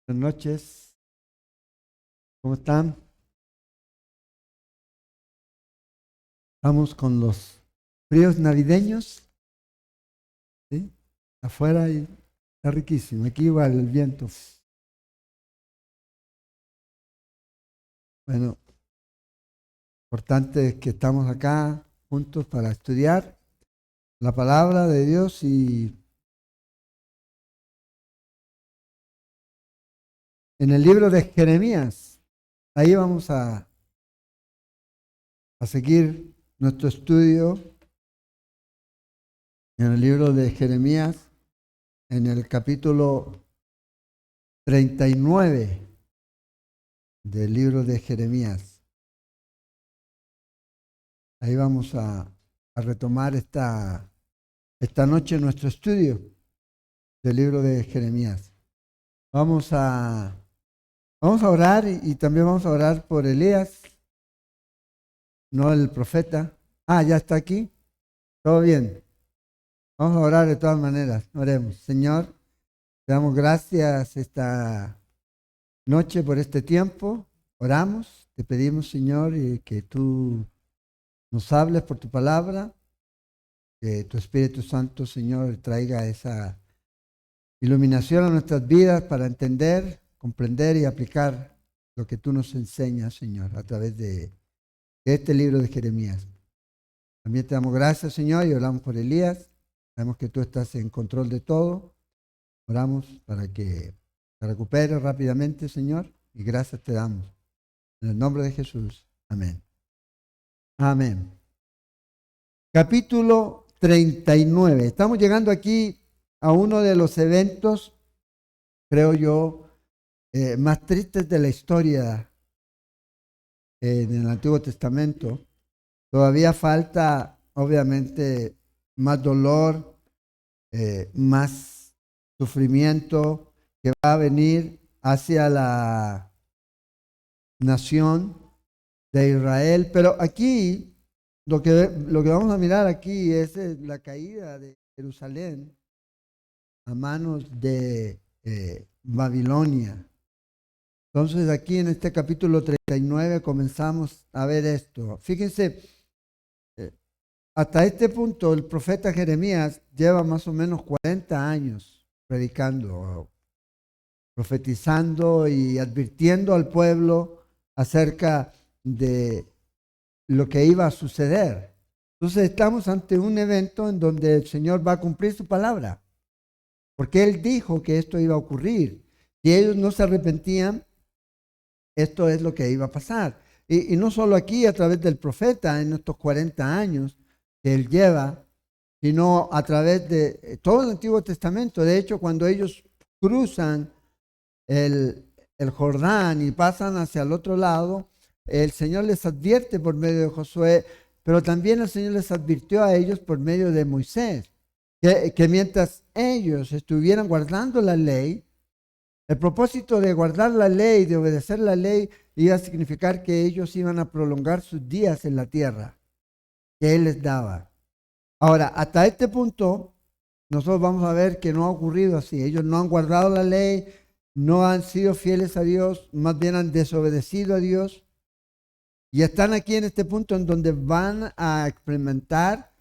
Buenas noches, ¿cómo están? Vamos con los fríos navideños, ¿sí? Afuera está riquísimo, aquí igual el viento. Bueno, importante es que estamos acá juntos para estudiar la palabra de Dios y en el libro de Jeremías, ahí vamos a seguir nuestro estudio en el libro de Jeremías, en el capítulo 39 del libro de Jeremías. Ahí vamos a retomar esta noche nuestro estudio del libro de Jeremías. Vamos a, vamos a orar y también vamos a orar por Elías, no el profeta. Ya está aquí. Todo bien. Vamos a orar de todas maneras. Oremos. Señor, te damos gracias esta noche por este tiempo. Oramos. Te pedimos, Señor, y que tú nos hables por tu palabra. Que tu Espíritu Santo, Señor, traiga esa iluminación a nuestras vidas para entender, comprender y aplicar lo que tú nos enseñas, Señor, a través de este libro de Jeremías. También te damos gracias, Señor, y oramos por Elías. Sabemos que tú estás en control de todo. Oramos para que se recupere rápidamente, Señor, y gracias te damos. En el nombre de Jesús. Amén. Amén. Capítulo 39. Estamos llegando aquí a uno de los eventos, creo yo, más tristes de la historia en el Antiguo Testamento. Todavía falta, obviamente, más dolor, más sufrimiento que va a venir hacia la nación de Israel. Pero aquí, lo que vamos a mirar aquí es la caída de Jerusalén a manos de Babilonia. Entonces aquí en este capítulo 39 comenzamos a ver esto. Fíjense, hasta este punto el profeta Jeremías lleva más o menos 40 años predicando, profetizando y advirtiendo al pueblo acerca de lo que iba a suceder. Entonces estamos ante un evento en donde el Señor va a cumplir su palabra, porque Él dijo que esto iba a ocurrir. Si ellos no se arrepentían, esto es lo que iba a pasar. Y no solo aquí a través del profeta en estos 40 años que él lleva, sino a través de todo el Antiguo Testamento. De hecho, cuando ellos cruzan el Jordán y pasan hacia el otro lado, el Señor les advierte por medio de Josué, pero también el Señor les advirtió a ellos por medio de Moisés, que mientras ellos estuvieran guardando la ley, el propósito de guardar la ley, de obedecer la ley, iba a significar que ellos iban a prolongar sus días en la tierra que Él les daba. Ahora, hasta este punto, nosotros vamos a ver que no ha ocurrido así. Ellos no han guardado la ley, no han sido fieles a Dios, más bien han desobedecido a Dios. Y están aquí en este punto en donde van a experimentar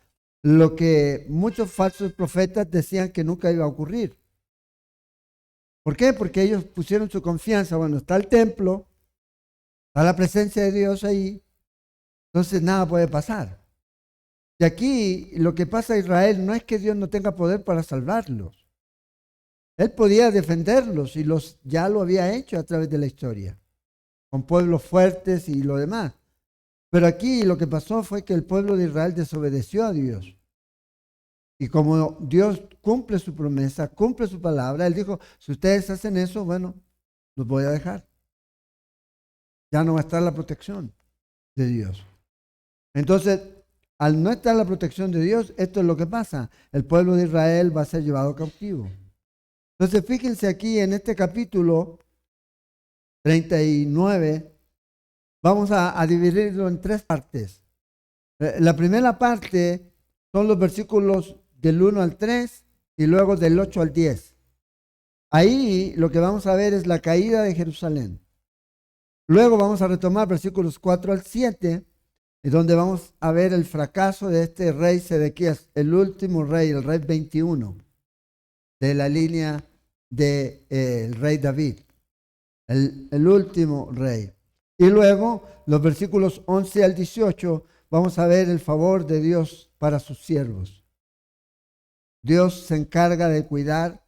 lo que muchos falsos profetas decían que nunca iba a ocurrir. ¿Por qué? Porque ellos pusieron su confianza. Bueno, está el templo, está la presencia de Dios ahí, entonces nada puede pasar. Y aquí lo que pasa a Israel no es que Dios no tenga poder para salvarlos. Él podía defenderlos y ya lo había hecho a través de la historia, con pueblos fuertes y lo demás. Pero aquí lo que pasó fue que el pueblo de Israel desobedeció a Dios. Y como Dios cumple su promesa, cumple su palabra, Él dijo, si ustedes hacen eso, bueno, los voy a dejar. Ya no va a estar la protección de Dios. Entonces, al no estar la protección de Dios, esto es lo que pasa. El pueblo de Israel va a ser llevado cautivo. Entonces, fíjense aquí en este capítulo 39, vamos a dividirlo en tres partes. La primera parte son los versículos del 1 al 3 y luego del 8 al 10. Ahí lo que vamos a ver es la caída de Jerusalén. Luego vamos a retomar versículos 4 al 7, donde vamos a ver el fracaso de este rey Sedequías, el último rey, el rey 21 de la línea del rey David, el último rey. Y luego los versículos 11 al 18 vamos a ver el favor de Dios para sus siervos. Dios se encarga de cuidar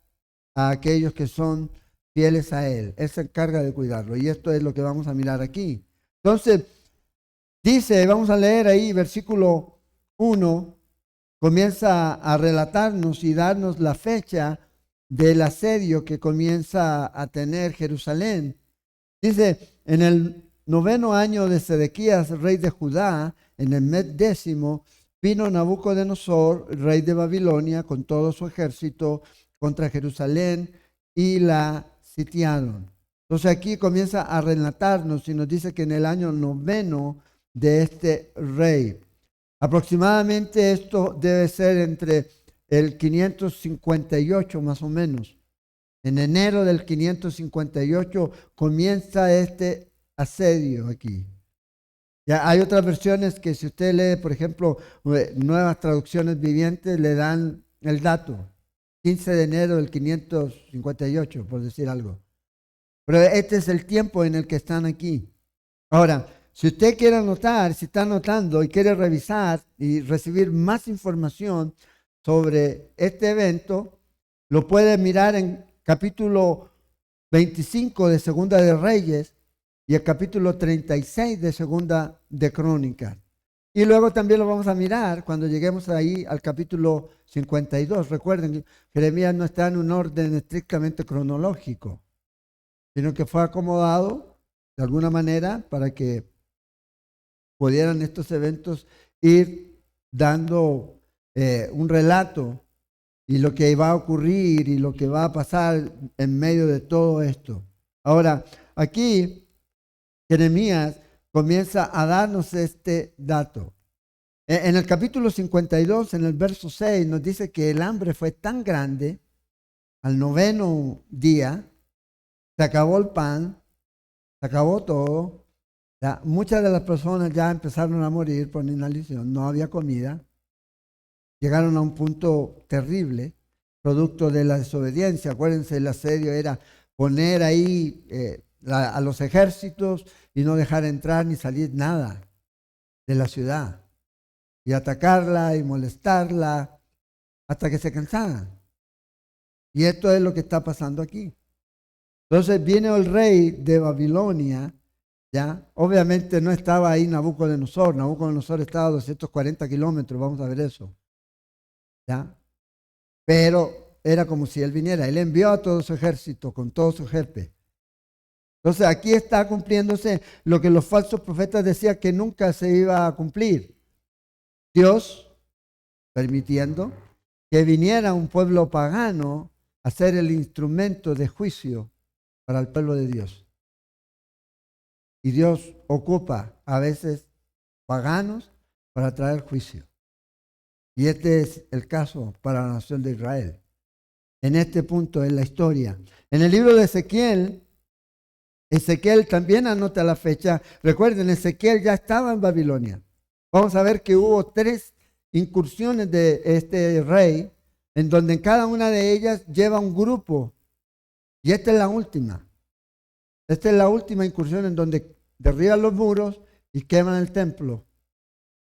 a aquellos que son fieles a Él. Él se encarga de cuidarlo. Y esto es lo que vamos a mirar aquí. Entonces, dice, vamos a leer ahí, versículo 1, comienza a relatarnos y darnos la fecha del asedio que comienza a tener Jerusalén. Dice, en el 9º año de Sedequías, rey de Judá, en el mes 10º, vino Nabucodonosor, rey de Babilonia, con todo su ejército contra Jerusalén y la sitiaron. Entonces aquí comienza a relatarnos y nos dice que en el año 9º de este rey, aproximadamente esto debe ser entre el 558 más o menos. En enero del 558 comienza este asedio aquí. Ya hay otras versiones que si usted lee, por ejemplo, Nuevas Traducciones Vivientes, le dan el dato, 15 de enero del 558, por decir algo. Pero este es el tiempo en el que están aquí. Ahora, si usted quiere anotar, si está anotando y quiere revisar y recibir más información sobre este evento, lo puede mirar en capítulo 25 de Segunda de Reyes y el capítulo 36 de Segunda de Crónicas. Y luego también lo vamos a mirar cuando lleguemos ahí al capítulo 52. Recuerden, Jeremías no está en un orden estrictamente cronológico, sino que fue acomodado de alguna manera para que pudieran estos eventos ir dando un relato y lo que va a ocurrir y lo que va a pasar en medio de todo esto. Ahora, aquí Jeremías comienza a darnos este dato. En el capítulo 52, en el verso 6, nos dice que el hambre fue tan grande al 9º día, se acabó el pan, se acabó todo. Ya, muchas de las personas ya empezaron a morir por inhalación, no había comida. Llegaron a un punto terrible, producto de la desobediencia. Acuérdense, el asedio era poner ahí a los ejércitos y no dejar entrar ni salir nada de la ciudad. Y atacarla y molestarla hasta que se cansaran. Y esto es lo que está pasando aquí. Entonces viene el rey de Babilonia, ¿ya? Obviamente no estaba ahí Nabucodonosor. Nabucodonosor estaba a 240 kilómetros, vamos a ver eso. ¿Ya? Pero era como si él viniera. Él envió a todo su ejército con todo su jefe. Entonces aquí está cumpliéndose lo que los falsos profetas decían que nunca se iba a cumplir. Dios permitiendo que viniera un pueblo pagano a ser el instrumento de juicio para el pueblo de Dios. Y Dios ocupa a veces paganos para traer juicio. Y este es el caso para la nación de Israel. En este punto en la historia. En el libro de Ezequiel, Ezequiel también anota la fecha. Recuerden, Ezequiel ya estaba en Babilonia. Vamos a ver que hubo 3 incursiones de este rey, en donde en cada una de ellas lleva un grupo. Y esta es la última. Esta es la última incursión en donde derriban los muros y queman el templo.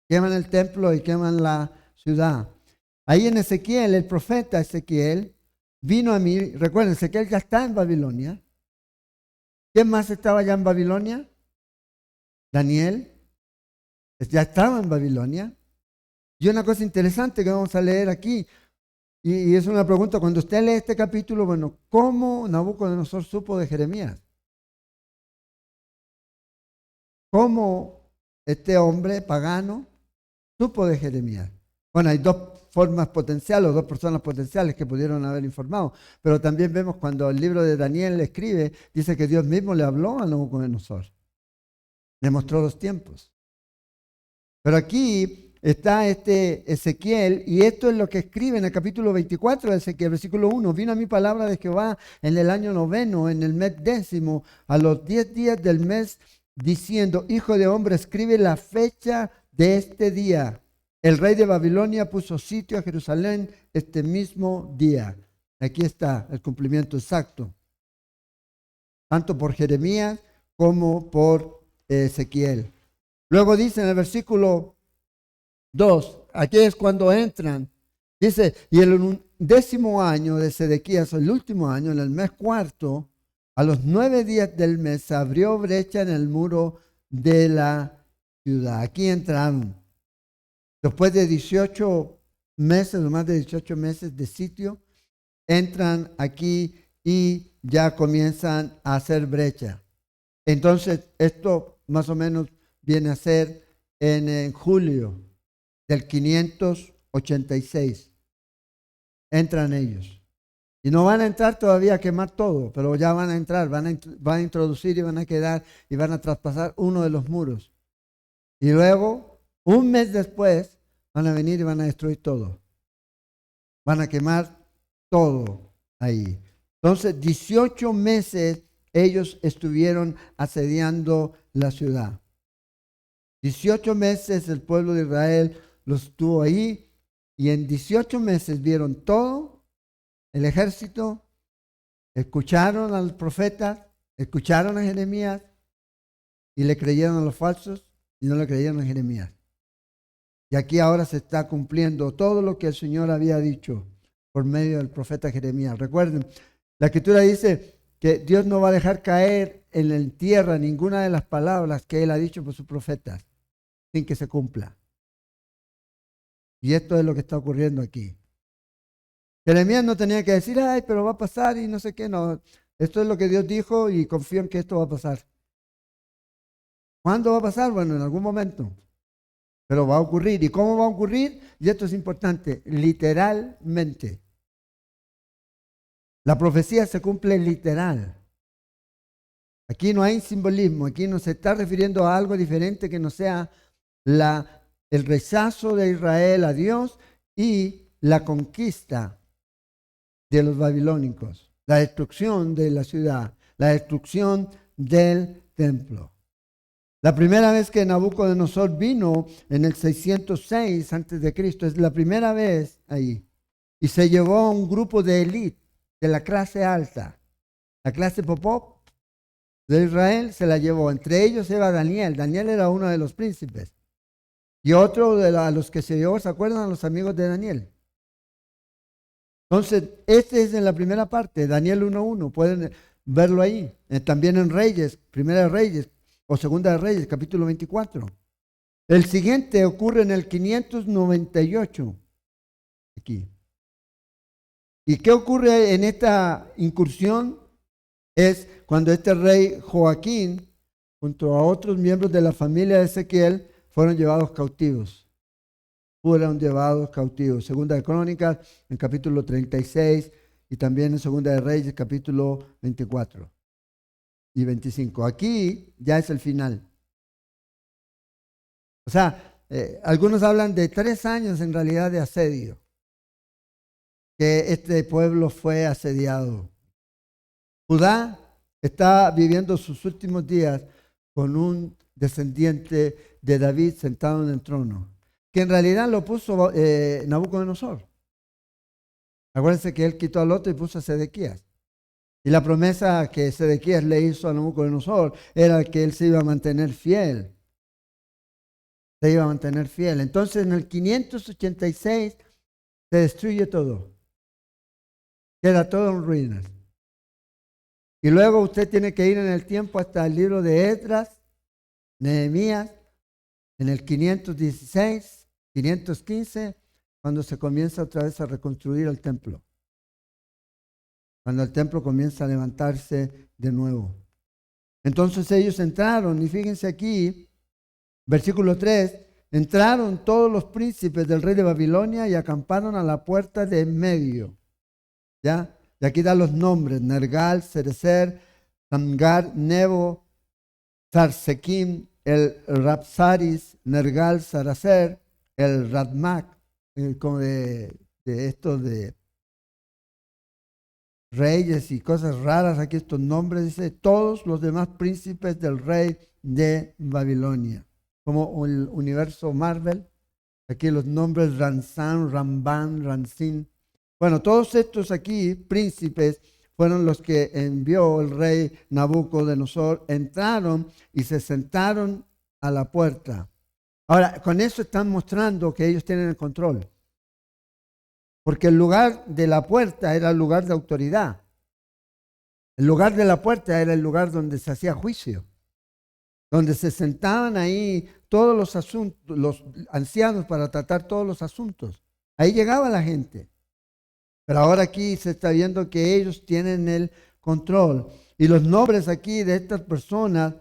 Queman el templo y queman la ciudad. Ahí en Ezequiel, el profeta Ezequiel vino a mí. Recuerden, Ezequiel ya está en Babilonia. ¿Quién más estaba ya en Babilonia? Daniel. Ya estaba en Babilonia. Y una cosa interesante que vamos a leer aquí, y es una pregunta, cuando usted lee este capítulo, bueno, ¿cómo Nabucodonosor supo de Jeremías? ¿Cómo este hombre pagano supo de Jeremías? Bueno, hay 2 formas potenciales, o 2 personas potenciales que pudieron haber informado, pero también vemos cuando el libro de Daniel escribe, dice que Dios mismo le habló a Nabucodonosor, le mostró los tiempos. Pero aquí está este Ezequiel, y esto es lo que escribe en el capítulo 24 de Ezequiel, versículo 1. Vino a mí palabra de Jehová en el año 9, en el mes 10, a los 10 días del mes, diciendo: hijo de hombre, escribe la fecha de este día. El rey de Babilonia puso sitio a Jerusalén este mismo día. Aquí está el cumplimiento exacto, tanto por Jeremías como por Ezequiel. Luego dice en el versículo 2, aquí es cuando entran. Dice: y el 10º año de Sedequías, el último año, en el mes cuarto, a los 9 días del mes, se abrió brecha en el muro de la ciudad. Aquí entraron. Después de 18 meses, o más de 18 meses de sitio, entran aquí y ya comienzan a hacer brecha. Entonces, esto más o menos viene a ser en julio del 586. Entran ellos. Y no van a entrar todavía a quemar todo, pero ya van a entrar, van a introducir y van a quedar y van a traspasar uno de los muros. Y luego, un mes después, van a venir y van a destruir todo. Van a quemar todo ahí. Entonces, 18 meses ellos estuvieron asediando la ciudad. 18 meses el pueblo de Israel los tuvo ahí, y en 18 meses vieron todo el ejército, escucharon al profeta, escucharon a Jeremías, y le creyeron a los falsos y no le creyeron a Jeremías. Y aquí ahora se está cumpliendo todo lo que el Señor había dicho por medio del profeta Jeremías. Recuerden, la Escritura dice que Dios no va a dejar caer en la tierra ninguna de las palabras que Él ha dicho por sus profetas sin que se cumpla. Y esto es lo que está ocurriendo aquí. Jeremías no tenía que decir: ay, pero va a pasar y no sé qué. No, esto es lo que Dios dijo y confío en que esto va a pasar. ¿Cuándo va a pasar? Bueno, en algún momento. Pero va a ocurrir. ¿Y cómo va a ocurrir? Y esto es importante, literalmente. La profecía se cumple literal. Aquí no hay simbolismo, aquí no se está refiriendo a algo diferente que no sea el rechazo de Israel a Dios y la conquista de los babilónicos, la destrucción de la ciudad, la destrucción del templo. La primera vez que Nabucodonosor vino en el 606 a.C., es la primera vez ahí, y se llevó a un grupo de élite de la clase alta, la clase popó de Israel se la llevó. Entre ellos era Daniel. Daniel era uno de los príncipes. Y otro de los que se llevó, ¿se acuerdan? Los amigos de Daniel. Entonces, este es en la primera parte, Daniel 1:1. Pueden verlo ahí. También en Reyes, Primera de Reyes o Segunda de Reyes, capítulo 24. El siguiente ocurre en el 598. Aquí. ¿Y qué ocurre en esta incursión? Es cuando este rey Joaquín, junto a otros miembros de la familia de Ezequiel, fueron llevados cautivos. Fueron llevados cautivos. Segunda de Crónicas, en capítulo 36, y también en Segunda de Reyes, capítulo 24 y 25. Aquí ya es el final. O sea, algunos hablan de 3 años en realidad de asedio, que este pueblo fue asediado. Judá está viviendo sus últimos días con un descendiente de David sentado en el trono, que en realidad lo puso Nabucodonosor. Acuérdense que él quitó al otro y puso a Sedequías. Y la promesa que Sedequías le hizo a Nabucodonosor era que él se iba a mantener fiel. Se iba a mantener fiel. Entonces en el 586 se destruye todo. Queda todo en ruinas. Y luego usted tiene que ir en el tiempo hasta el libro de Esdras, Nehemías, en el 516, 515, cuando se comienza otra vez a reconstruir el templo. Cuando el templo comienza a levantarse de nuevo. Entonces ellos entraron, y fíjense aquí, versículo 3, entraron todos los príncipes del rey de Babilonia y acamparon a la puerta de en medio. ¿Ya? Y aquí da los nombres: Nergal, Sarezer, Samgar, Nebo, Sarsekim, el Rapsaris, Nergal, Sarezer, el Radmac, como de estos de reyes y cosas raras, aquí estos nombres, dice todos los demás príncipes del rey de Babilonia, como el universo Marvel, aquí los nombres Ranzán, Ramban, Ranzín. Bueno, todos estos aquí príncipes fueron los que envió el rey Nabucodonosor, entraron y se sentaron a la puerta. Ahora, con eso están mostrando que ellos tienen el control. Porque el lugar de la puerta era el lugar de autoridad. El lugar de la puerta era el lugar donde se hacía juicio. Donde se sentaban ahí todos los asuntos, los ancianos para tratar todos los asuntos. Ahí llegaba la gente. Pero ahora aquí se está viendo que ellos tienen el control. Y los nombres aquí de estas personas,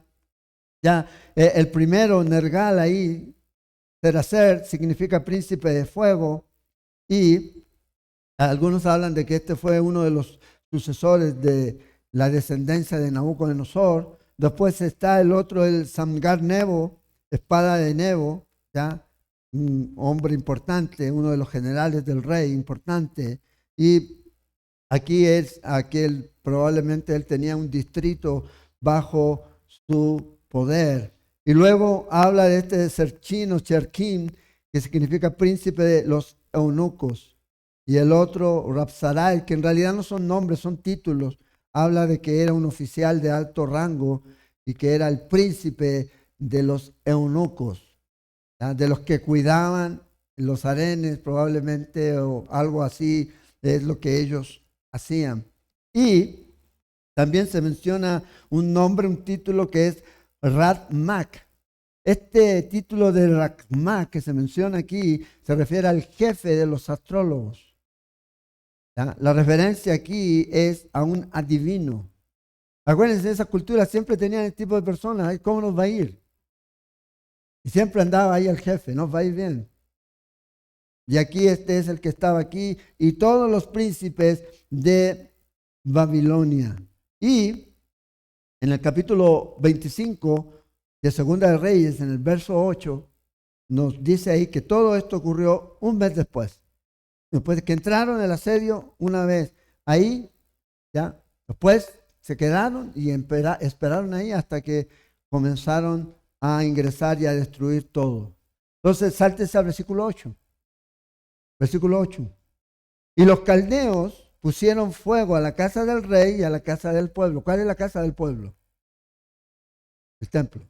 ya el primero, Nergal ahí, Seracer, significa príncipe de fuego. Y algunos hablan de que este fue uno de los sucesores de la descendencia de Nabucodonosor. Después está el otro, el Samgar Nebo, espada de Nebo, ya un hombre importante, uno de los generales del rey importante. Y aquí es aquel, probablemente él tenía un distrito bajo su poder. Y luego habla de este Serchino, Cherquín, que significa príncipe de los eunucos. Y el otro, Rabsarai, que en realidad no son nombres, son títulos. Habla de que era un oficial de alto rango y que era el príncipe de los eunucos, ¿ya? De los que cuidaban los harenes probablemente o algo así, es lo que ellos hacían. Y también se menciona un nombre, un título que es Radmac. Este título de Radmac que se menciona aquí se refiere al jefe de los astrólogos. ¿Ya? La referencia aquí es a un adivino. Acuérdense, esa cultura siempre tenían este tipo de personas. ¿Cómo nos va a ir? Y siempre andaba ahí el jefe, nos va a ir bien. Y aquí este es el que estaba aquí y todos los príncipes de Babilonia. Y en el capítulo 25 de Segunda de Reyes, en el verso 8, nos dice ahí que todo esto ocurrió un mes después. Después de que entraron el asedio una vez ahí, ya, después se quedaron y esperaron ahí hasta que comenzaron a ingresar y a destruir todo. Entonces, sáltese al versículo 8. Versículo 8. Y los caldeos pusieron fuego a la casa del rey y a la casa del pueblo. ¿Cuál es la casa del pueblo? El templo.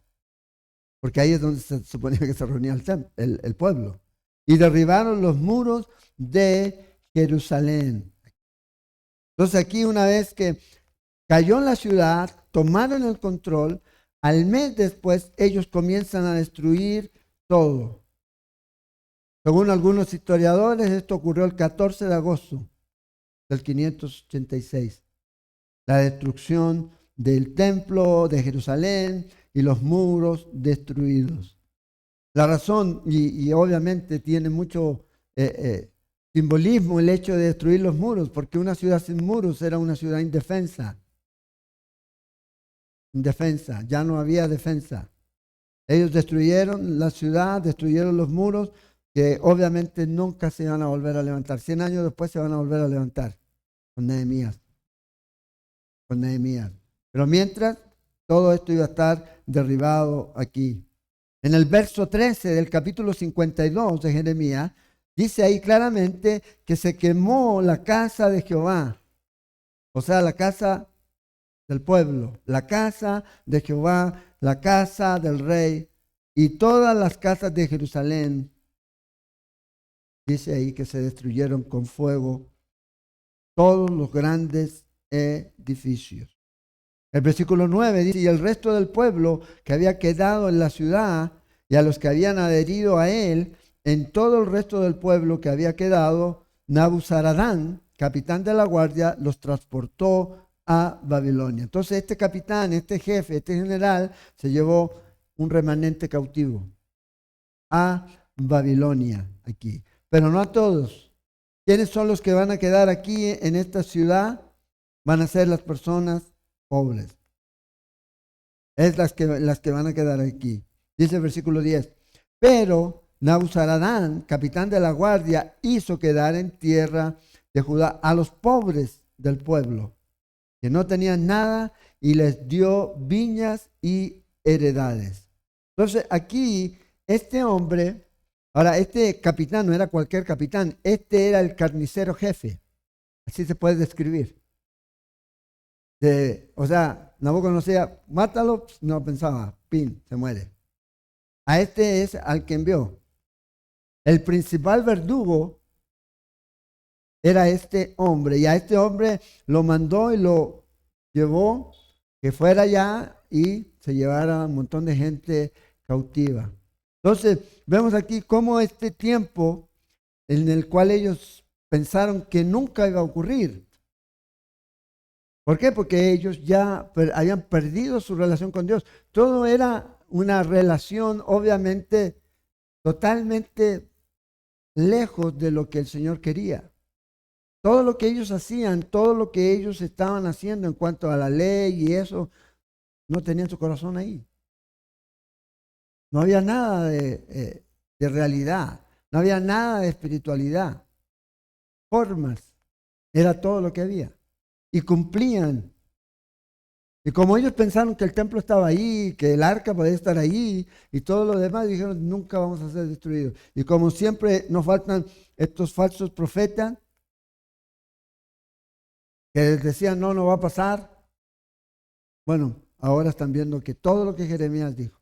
Porque ahí es donde se suponía que se reunía el pueblo. Y derribaron los muros de Jerusalén. Entonces aquí una vez que cayó en la ciudad, tomaron el control, al mes después ellos comienzan a destruir todo. Según algunos historiadores, esto ocurrió el 14 de agosto del 586. La destrucción del templo de Jerusalén y los muros destruidos. La razón, y obviamente tiene mucho simbolismo el hecho de destruir los muros, porque una ciudad sin muros era una ciudad indefensa. Indefensa, ya no había defensa. Ellos destruyeron la ciudad, destruyeron los muros, que obviamente nunca se iban a volver a levantar. 100 años después se van a volver a levantar con Nehemías. Con Nehemías. Pero mientras, todo esto iba a estar derribado aquí. En el verso 13 del capítulo 52 de Jeremías, dice ahí claramente que se quemó la casa de Jehová. O sea, la casa del pueblo, la casa de Jehová, la casa del rey y todas las casas de Jerusalén. Dice ahí que se destruyeron con fuego todos los grandes edificios. El versículo 9 dice, y el resto del pueblo que había quedado en la ciudad y a los que habían adherido a él, en todo el resto del pueblo que había quedado, Nabuzaradán, capitán de la guardia, los transportó a Babilonia. Entonces este capitán, este jefe, este general, se llevó un remanente cautivo a Babilonia aquí. Pero no a todos. ¿Quiénes son los que van a quedar aquí en esta ciudad? Van a ser las personas pobres. Es las que van a quedar aquí. Dice el versículo 10. Pero Nabuzaradán, capitán de la guardia, hizo quedar en tierra de Judá a los pobres del pueblo, que no tenían nada, y les dio viñas y heredades. Entonces aquí este hombre, ahora este capitán no era cualquier capitán, este era el carnicero jefe, así se puede describir. O sea, Nabucodonosor, mátalo, no pensaba, pin, se muere. A este es al que envió. El principal verdugo era este hombre, y a este hombre lo mandó y lo llevó que fuera allá y se llevara un montón de gente cautiva. Entonces, vemos aquí cómo este tiempo en el cual ellos pensaron que nunca iba a ocurrir. ¿Por qué? Porque ellos ya habían perdido su relación con Dios. Todo era una relación, obviamente, totalmente lejos de lo que el Señor quería. Todo lo que ellos hacían, todo lo que ellos estaban haciendo en cuanto a la ley y eso, no tenían su corazón ahí. No había nada de realidad, no había nada de espiritualidad. Formas, era todo lo que había. Y cumplían. Y como ellos pensaron que el templo estaba ahí, que el arca podía estar ahí y todo lo demás, dijeron, nunca vamos a ser destruidos. Y como siempre nos faltan estos falsos profetas, que les decían, no va a pasar. Bueno, ahora están viendo que todo lo que Jeremías dijo.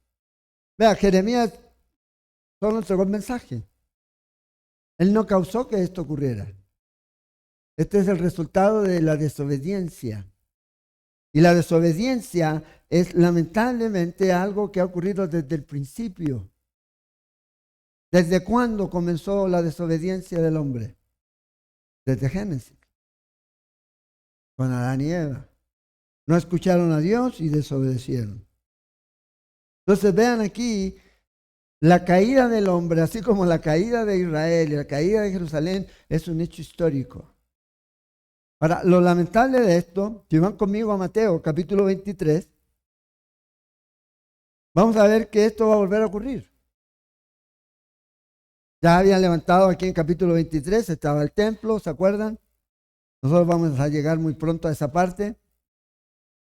Vea, Jeremías solo entregó el mensaje. Él no causó que esto ocurriera. Este es el resultado de la desobediencia. Y la desobediencia es lamentablemente algo que ha ocurrido desde el principio. ¿Desde cuándo comenzó la desobediencia del hombre? Desde Génesis, con Adán y Eva. No escucharon a Dios y desobedecieron. Entonces vean aquí, la caída del hombre, así como la caída de Israel y la caída de Jerusalén, es un hecho histórico. Ahora, lo lamentable de esto, si van conmigo a Mateo capítulo 23, vamos a ver que esto va a volver a ocurrir. Ya habían levantado aquí en capítulo 23, estaba el templo, ¿se acuerdan? Nosotros vamos a llegar muy pronto a esa parte.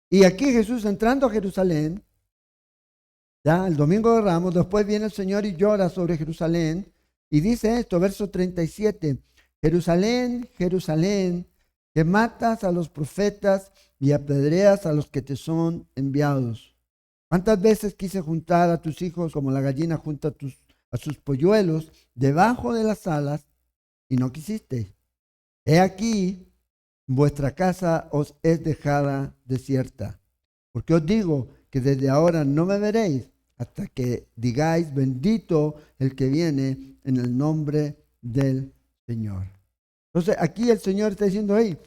Y aquí Jesús entrando a Jerusalén, ya el domingo de Ramos, después viene el Señor y llora sobre Jerusalén y dice esto, verso 37, Jerusalén, Jerusalén, que matas a los profetas y apedreas a los que te son enviados. ¿Cuántas veces quise juntar a tus hijos como la gallina junta a sus polluelos debajo de las alas y no quisiste? He aquí, vuestra casa os es dejada desierta. Porque os digo que desde ahora no me veréis hasta que digáis, bendito el que viene en el nombre del Señor. Entonces aquí el Señor está diciendo, hey,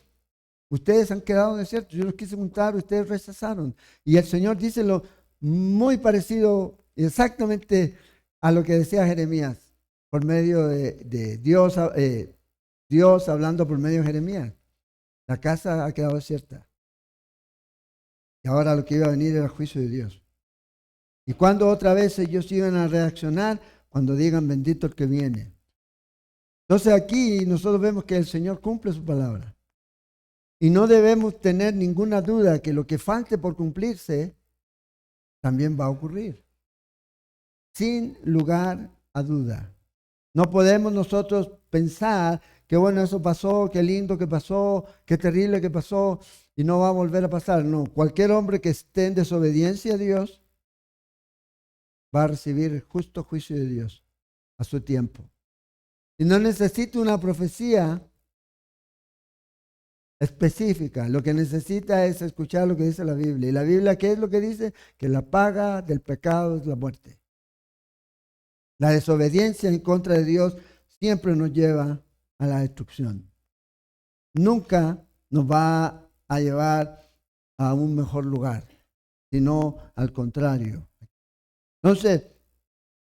ustedes han quedado desiertos, yo los quise juntar, ustedes rechazaron. Y el Señor dice lo muy parecido exactamente a lo que decía Jeremías, por medio de Dios, Dios hablando por medio de Jeremías. La casa ha quedado desierta. Y ahora lo que iba a venir era el juicio de Dios. ¿Y cuando otra vez ellos iban a reaccionar? Cuando digan bendito el que viene. Entonces aquí nosotros vemos que el Señor cumple su palabra. Y no debemos tener ninguna duda que lo que falte por cumplirse también va a ocurrir. Sin lugar a duda. No podemos nosotros pensar que bueno, eso pasó, qué lindo que pasó, qué terrible que pasó y no va a volver a pasar. No, cualquier hombre que esté en desobediencia a Dios va a recibir el justo juicio de Dios a su tiempo. Y no necesita una profecía específica, lo que necesita es escuchar lo que dice la Biblia. ¿Y la Biblia qué es lo que dice? Que la paga del pecado es la muerte. La desobediencia en contra de Dios siempre nos lleva a la destrucción. Nunca nos va a llevar a un mejor lugar, sino al contrario. Entonces,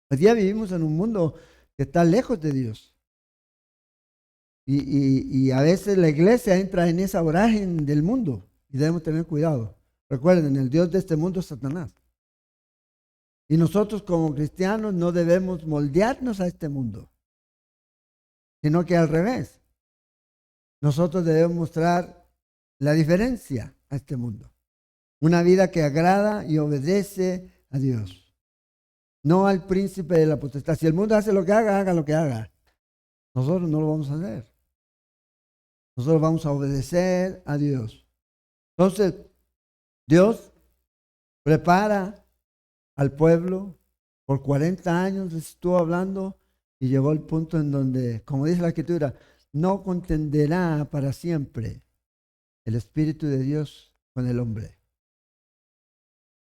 hoy día vivimos en un mundo que está lejos de Dios. Y a veces la iglesia entra en esa vorágine del mundo y debemos tener cuidado. Recuerden, el Dios de este mundo es Satanás. Y nosotros como cristianos no debemos moldearnos a este mundo, sino que al revés. Nosotros debemos mostrar la diferencia a este mundo. Una vida que agrada y obedece a Dios, no al príncipe de la potestad. Si el mundo hace lo que haga, haga lo que haga. Nosotros no lo vamos a hacer. Nosotros vamos a obedecer a Dios. Entonces, Dios prepara al pueblo. Por 40 años les estuvo hablando y llegó al punto en donde, como dice la Escritura, no contenderá para siempre el Espíritu de Dios con el hombre.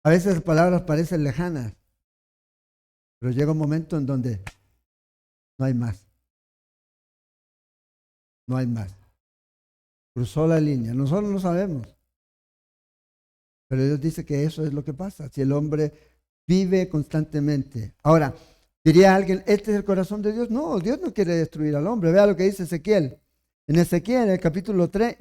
A veces las palabras parecen lejanas, pero llega un momento en donde no hay más. No hay más. Cruzó la línea. Nosotros no sabemos. Pero Dios dice que eso es lo que pasa. Si el hombre vive constantemente. Ahora, diría alguien, ¿este es el corazón de Dios? No, Dios no quiere destruir al hombre. Vea lo que dice Ezequiel. En Ezequiel, en el capítulo 3,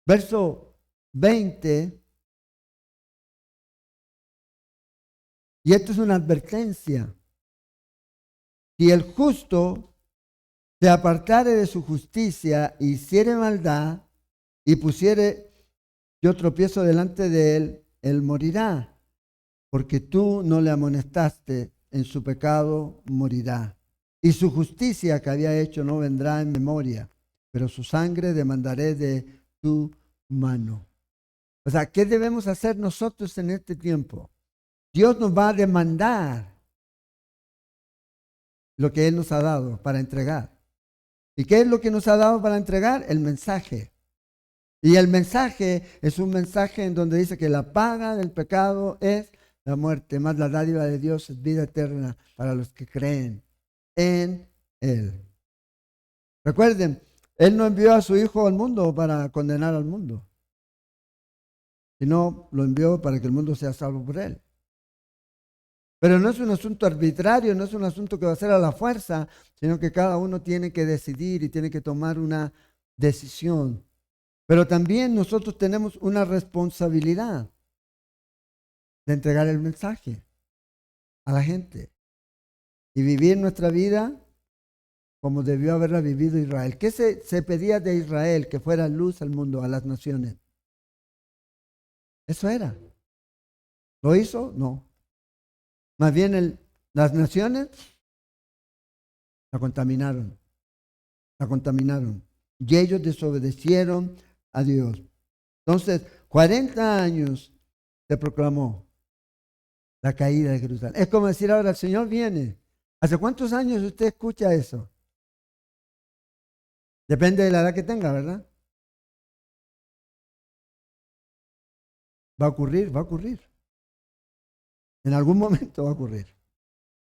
verso 20. Y esto es una advertencia. Si el justo se apartare de su justicia, hiciere maldad y pusiere yo tropiezo delante de él, él morirá, porque tú no le amonestaste, en su pecado morirá. Y su justicia que había hecho no vendrá en memoria, pero su sangre demandaré de tu mano. O sea, ¿qué debemos hacer nosotros en este tiempo? Dios nos va a demandar lo que Él nos ha dado para entregar. ¿Y qué es lo que nos ha dado para entregar? El mensaje. Y el mensaje es un mensaje en donde dice que la paga del pecado es la muerte, más la dádiva de Dios es vida eterna para los que creen en Él. Recuerden, Él no envió a su Hijo al mundo para condenar al mundo, sino lo envió para que el mundo sea salvo por Él. Pero no es un asunto arbitrario, no es un asunto que va a ser a la fuerza, sino que cada uno tiene que decidir y tiene que tomar una decisión. Pero también nosotros tenemos una responsabilidad de entregar el mensaje a la gente y vivir nuestra vida como debió haberla vivido Israel. ¿Qué se pedía de Israel? Que fuera luz al mundo, a las naciones. Eso era. ¿Lo hizo? No. Más bien las naciones la contaminaron. La contaminaron. Y ellos desobedecieron a Dios. Entonces, 40 años se proclamó la caída de Jerusalén. Es como decir ahora, el Señor viene. ¿Hace cuántos años usted escucha eso? Depende de la edad que tenga, ¿verdad? Va a ocurrir, va a ocurrir. En algún momento va a ocurrir.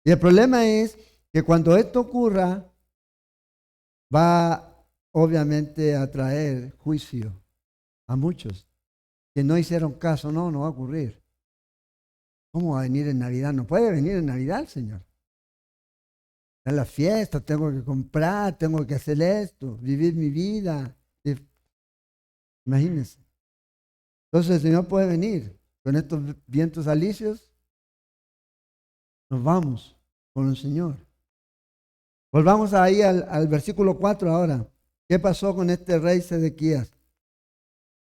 Y el problema es que cuando esto ocurra, va obviamente a traer juicio a muchos que no hicieron caso. No, no va a ocurrir. ¿Cómo va a venir en Navidad? No puede venir en Navidad el Señor. En la fiesta, tengo que comprar, tengo que hacer esto, vivir mi vida. Imagínense. Entonces el Señor puede venir con estos vientos alisios. Nos vamos con el Señor. Volvamos ahí al versículo 4 ahora. ¿Qué pasó con este rey Sedequías?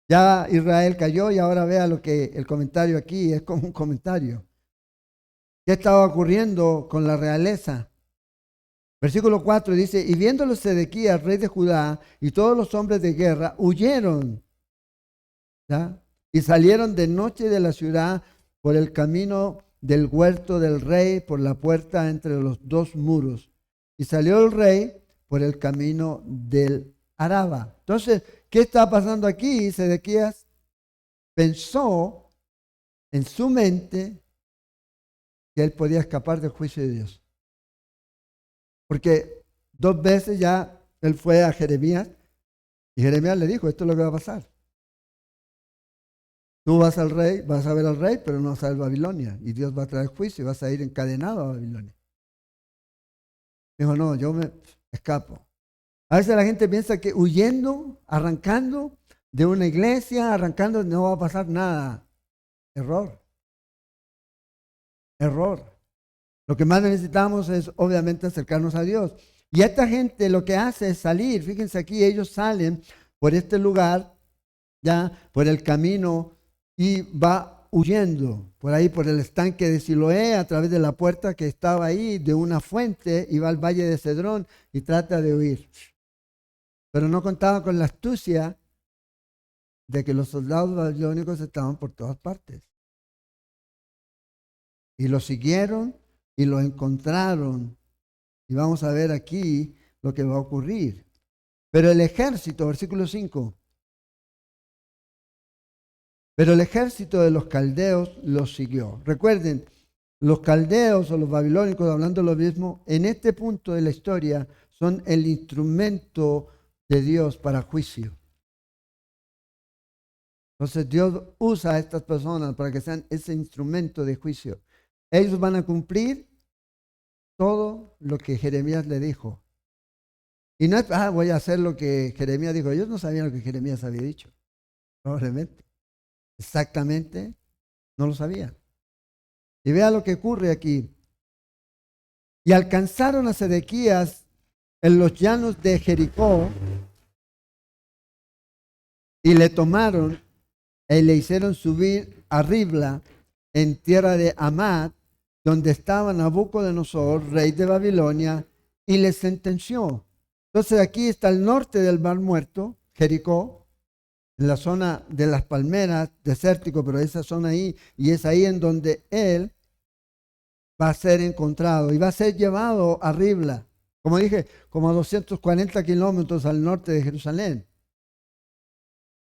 Ya Israel cayó y ahora vea lo que el comentario aquí es como un comentario. ¿Qué estaba ocurriendo con la realeza? Versículo 4 dice, y viéndolo Sedequías, rey de Judá, y todos los hombres de guerra huyeron, ¿ya? Y salieron de noche de la ciudad por el camino del huerto del rey, por la puerta entre los dos muros. Y salió el rey por el camino del Araba. Entonces, ¿qué está pasando aquí? Sedequías pensó en su mente que él podía escapar del juicio de Dios. Porque 2 veces ya él fue a Jeremías y Jeremías le dijo, esto es lo que va a pasar. Tú vas al rey, vas a ver al rey, pero no vas a ver Babilonia. Y Dios va a traer juicio y vas a ir encadenado a Babilonia. Dijo, no, yo me escapo. A veces la gente piensa que huyendo, arrancando, de una iglesia arrancando, no va a pasar nada. Error. Error. Lo que más necesitamos es obviamente acercarnos a Dios. Y esta gente lo que hace es salir. Fíjense aquí, ellos salen por este lugar, ya por el camino, y va huyendo por ahí, por el estanque de Siloé, a través de la puerta que estaba ahí, de una fuente, y va al valle de Cedrón y trata de huir. Pero no contaba con la astucia de que los soldados babilónicos estaban por todas partes. Y lo siguieron y lo encontraron. Y vamos a ver aquí lo que va a ocurrir. Pero el ejército, versículo 5. Pero el ejército de los caldeos los siguió. Recuerden, los caldeos o los babilónicos, hablando lo mismo, en este punto de la historia son el instrumento de Dios para juicio. Entonces Dios usa a estas personas para que sean ese instrumento de juicio. Ellos van a cumplir todo lo que Jeremías le dijo. Y no es, voy a hacer lo que Jeremías dijo. Ellos no sabían lo que Jeremías había dicho. Probablemente. Exactamente, no lo sabían. Y vea lo que ocurre aquí. Y alcanzaron a Sedequías en los llanos de Jericó y le tomaron y le hicieron subir a Ribla en tierra de Amad, donde estaba Nabucodonosor, rey de Babilonia, y le sentenció. Entonces aquí está el norte del Mar Muerto, Jericó, en la zona de las palmeras, desértico, pero esa zona ahí, y es ahí en donde él va a ser encontrado y va a ser llevado a Ribla, como dije, como a 240 kilómetros al norte de Jerusalén.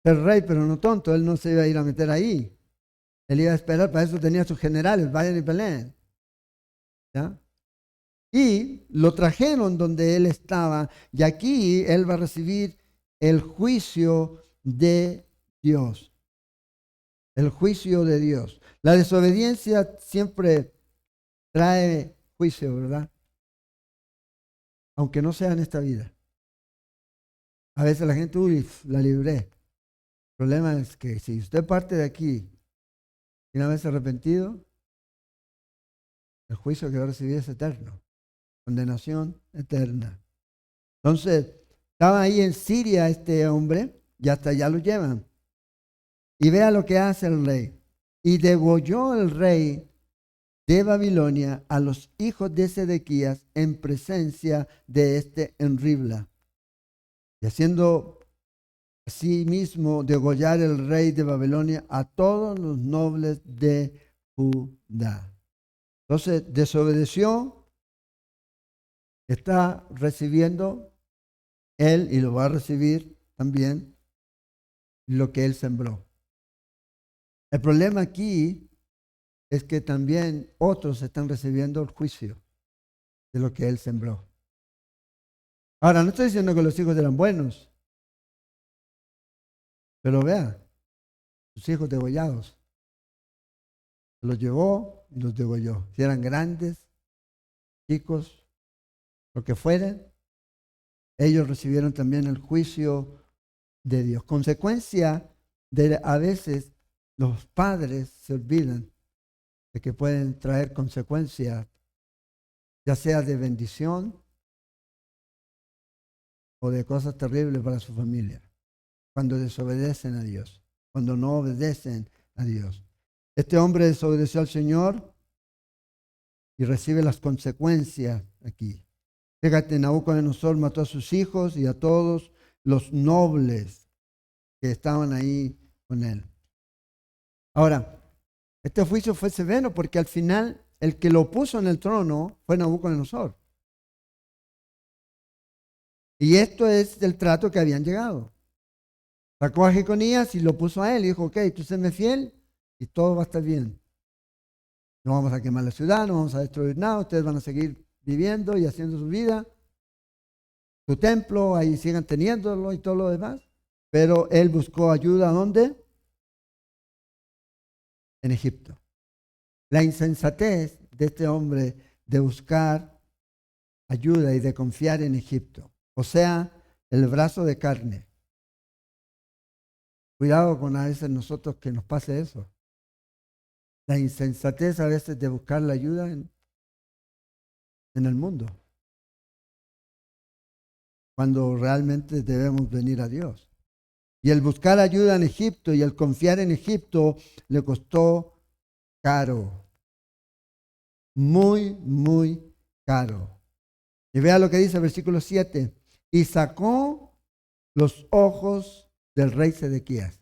El rey, pero no tonto, él no se iba a ir a meter ahí. Él iba a esperar, para eso tenía sus generales, vayan y peleen. ¿Ya? Y lo trajeron donde él estaba, y aquí él va a recibir el juicio de Dios. El juicio de Dios. La desobediencia siempre trae juicio, ¿verdad? Aunque no sea en esta vida. A veces la gente, la libré. El problema es que si usted parte de aquí y una vez arrepentido, el juicio que va a recibir es eterno. Condenación eterna. Entonces, estaba ahí en Siria este hombre y hasta allá lo llevan. Y vea lo que hace el rey. Y degolló el rey de Babilonia a los hijos de Sedequías en presencia de este en Ribla. Y haciendo asimismo degollar el rey de Babilonia a todos los nobles de Judá. Entonces desobedeció, está recibiendo él y lo va a recibir también lo que él sembró. El problema aquí es que también otros están recibiendo el juicio de lo que él sembró. Ahora, no estoy diciendo que los hijos eran buenos, pero vea, sus hijos degollados. Los llevó y los degolló. Si eran grandes, chicos, lo que fueran, ellos recibieron también el juicio de Dios. Consecuencia de a veces los padres se olvidan de que pueden traer consecuencias, ya sea de bendición o de cosas terribles para su familia, cuando desobedecen a Dios, cuando no obedecen a Dios. Este hombre desobedeció al Señor y recibe las consecuencias aquí. Fíjate, Nabucodonosor mató a sus hijos y a todos los nobles que estaban ahí con él. Ahora, este juicio fue severo porque al final el que lo puso en el trono fue Nabucodonosor. Y esto es el trato que habían llegado. Sacó a Jeconías y lo puso a él y dijo, ok, tú séme fiel y todo va a estar bien. No vamos a quemar la ciudad, no vamos a destruir nada, ustedes van a seguir viviendo y haciendo su vida. Su templo, ahí sigan teniéndolo y todo lo demás. Pero él buscó ayuda, ¿dónde? En Egipto. La insensatez de este hombre de buscar ayuda y de confiar en Egipto. O sea, el brazo de carne. Cuidado con a veces nosotros que nos pase eso. La insensatez a veces de buscar la ayuda en el mundo, cuando realmente debemos venir a Dios. Y el buscar ayuda en Egipto y el confiar en Egipto le costó caro, muy, muy caro. Y vea lo que dice el versículo 7. Y sacó los ojos del rey Sedequías.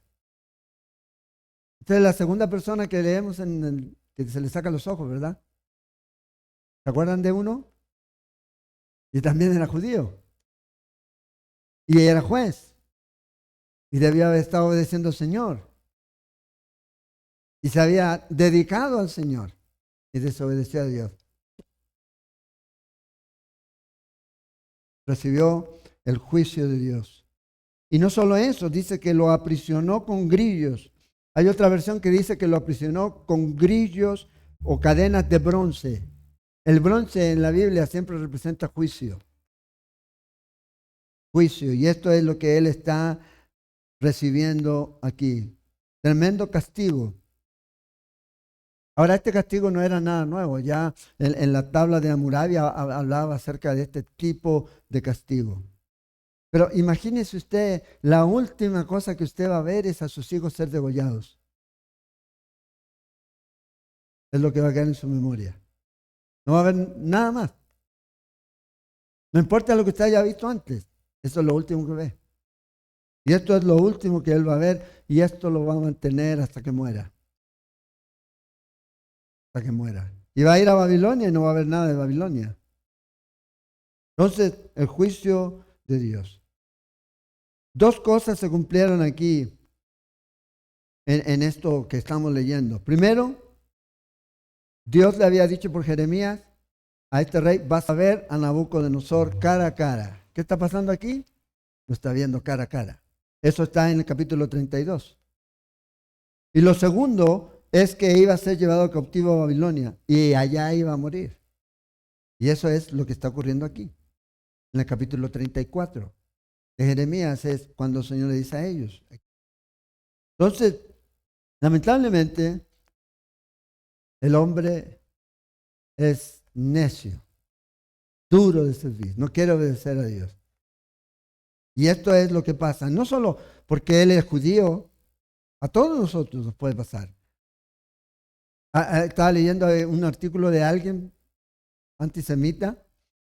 Esta es la segunda persona que leemos que se le saca los ojos, ¿verdad? ¿Se acuerdan de uno? Y también era judío. Y era juez. Y debía haber estado obedeciendo al Señor. Y se había dedicado al Señor. Y desobedeció a Dios. Recibió el juicio de Dios. Y no solo eso, dice que lo aprisionó con grillos. Hay otra versión que dice que lo aprisionó con grillos o cadenas de bronce. El bronce en la Biblia siempre representa juicio. Juicio. Y esto es lo que él está recibiendo aquí. Tremendo castigo. Ahora, este castigo no era nada nuevo. Ya en la tabla de Hammurabi hablaba acerca de este tipo de castigo. Pero imagínese usted, la última cosa que usted va a ver es a sus hijos ser degollados. Es lo que va a quedar en su memoria. No va a haber nada más. No importa lo que usted haya visto antes. Eso es lo último que ve. Y esto es lo último que él va a ver y esto lo va a mantener hasta que muera. Hasta que muera. Y va a ir a Babilonia y no va a haber nada de Babilonia. Entonces, el juicio de Dios. Dos cosas se cumplieron aquí en esto que estamos leyendo. Primero, Dios le había dicho por Jeremías a este rey, vas a ver a Nabucodonosor cara a cara. ¿Qué está pasando aquí? Lo está viendo cara a cara. Eso está en el capítulo 32. Y lo segundo es que iba a ser llevado cautivo a Babilonia y allá iba a morir. Y eso es lo que está ocurriendo aquí, en el capítulo 34 de Jeremías, es cuando el Señor le dice a ellos. Entonces, lamentablemente, el hombre es necio, duro de servir, no quiere obedecer a Dios. Y esto es lo que pasa, no solo porque él es judío, a todos nosotros nos puede pasar. Estaba leyendo un artículo de alguien antisemita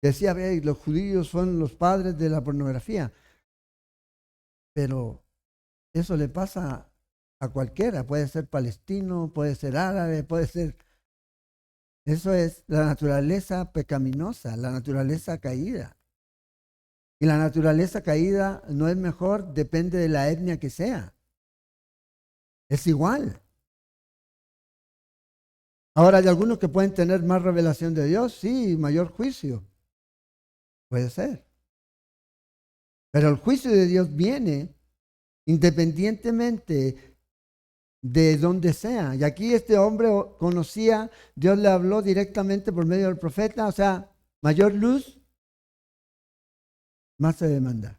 que decía, ve, los judíos son los padres de la pornografía. Pero eso le pasa a cualquiera, puede ser palestino, puede ser árabe, puede ser... Eso es la naturaleza pecaminosa, la naturaleza caída. Y la naturaleza caída no es mejor, depende de la etnia que sea. Es igual. Ahora hay algunos que pueden tener más revelación de Dios, sí, mayor juicio. Puede ser. Pero el juicio de Dios viene independientemente de donde sea. Y aquí este hombre conocía, Dios le habló directamente por medio del profeta, o sea, mayor luz, más se demanda.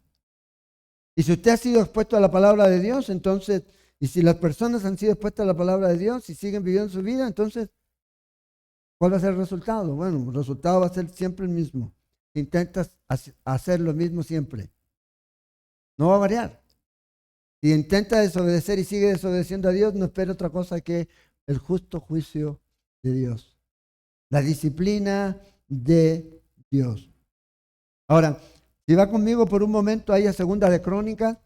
Y si usted ha sido expuesto a la palabra de Dios, entonces, y si las personas han sido expuestas a la palabra de Dios y siguen viviendo su vida, entonces, ¿cuál va a ser el resultado? Bueno, el resultado va a ser siempre el mismo. Intentas hacer lo mismo siempre. No va a variar. Si intenta desobedecer y sigue desobedeciendo a Dios, no espera otra cosa que el justo juicio de Dios. La disciplina de Dios. Ahora, si va conmigo por un momento ahí a Segunda de Crónicas,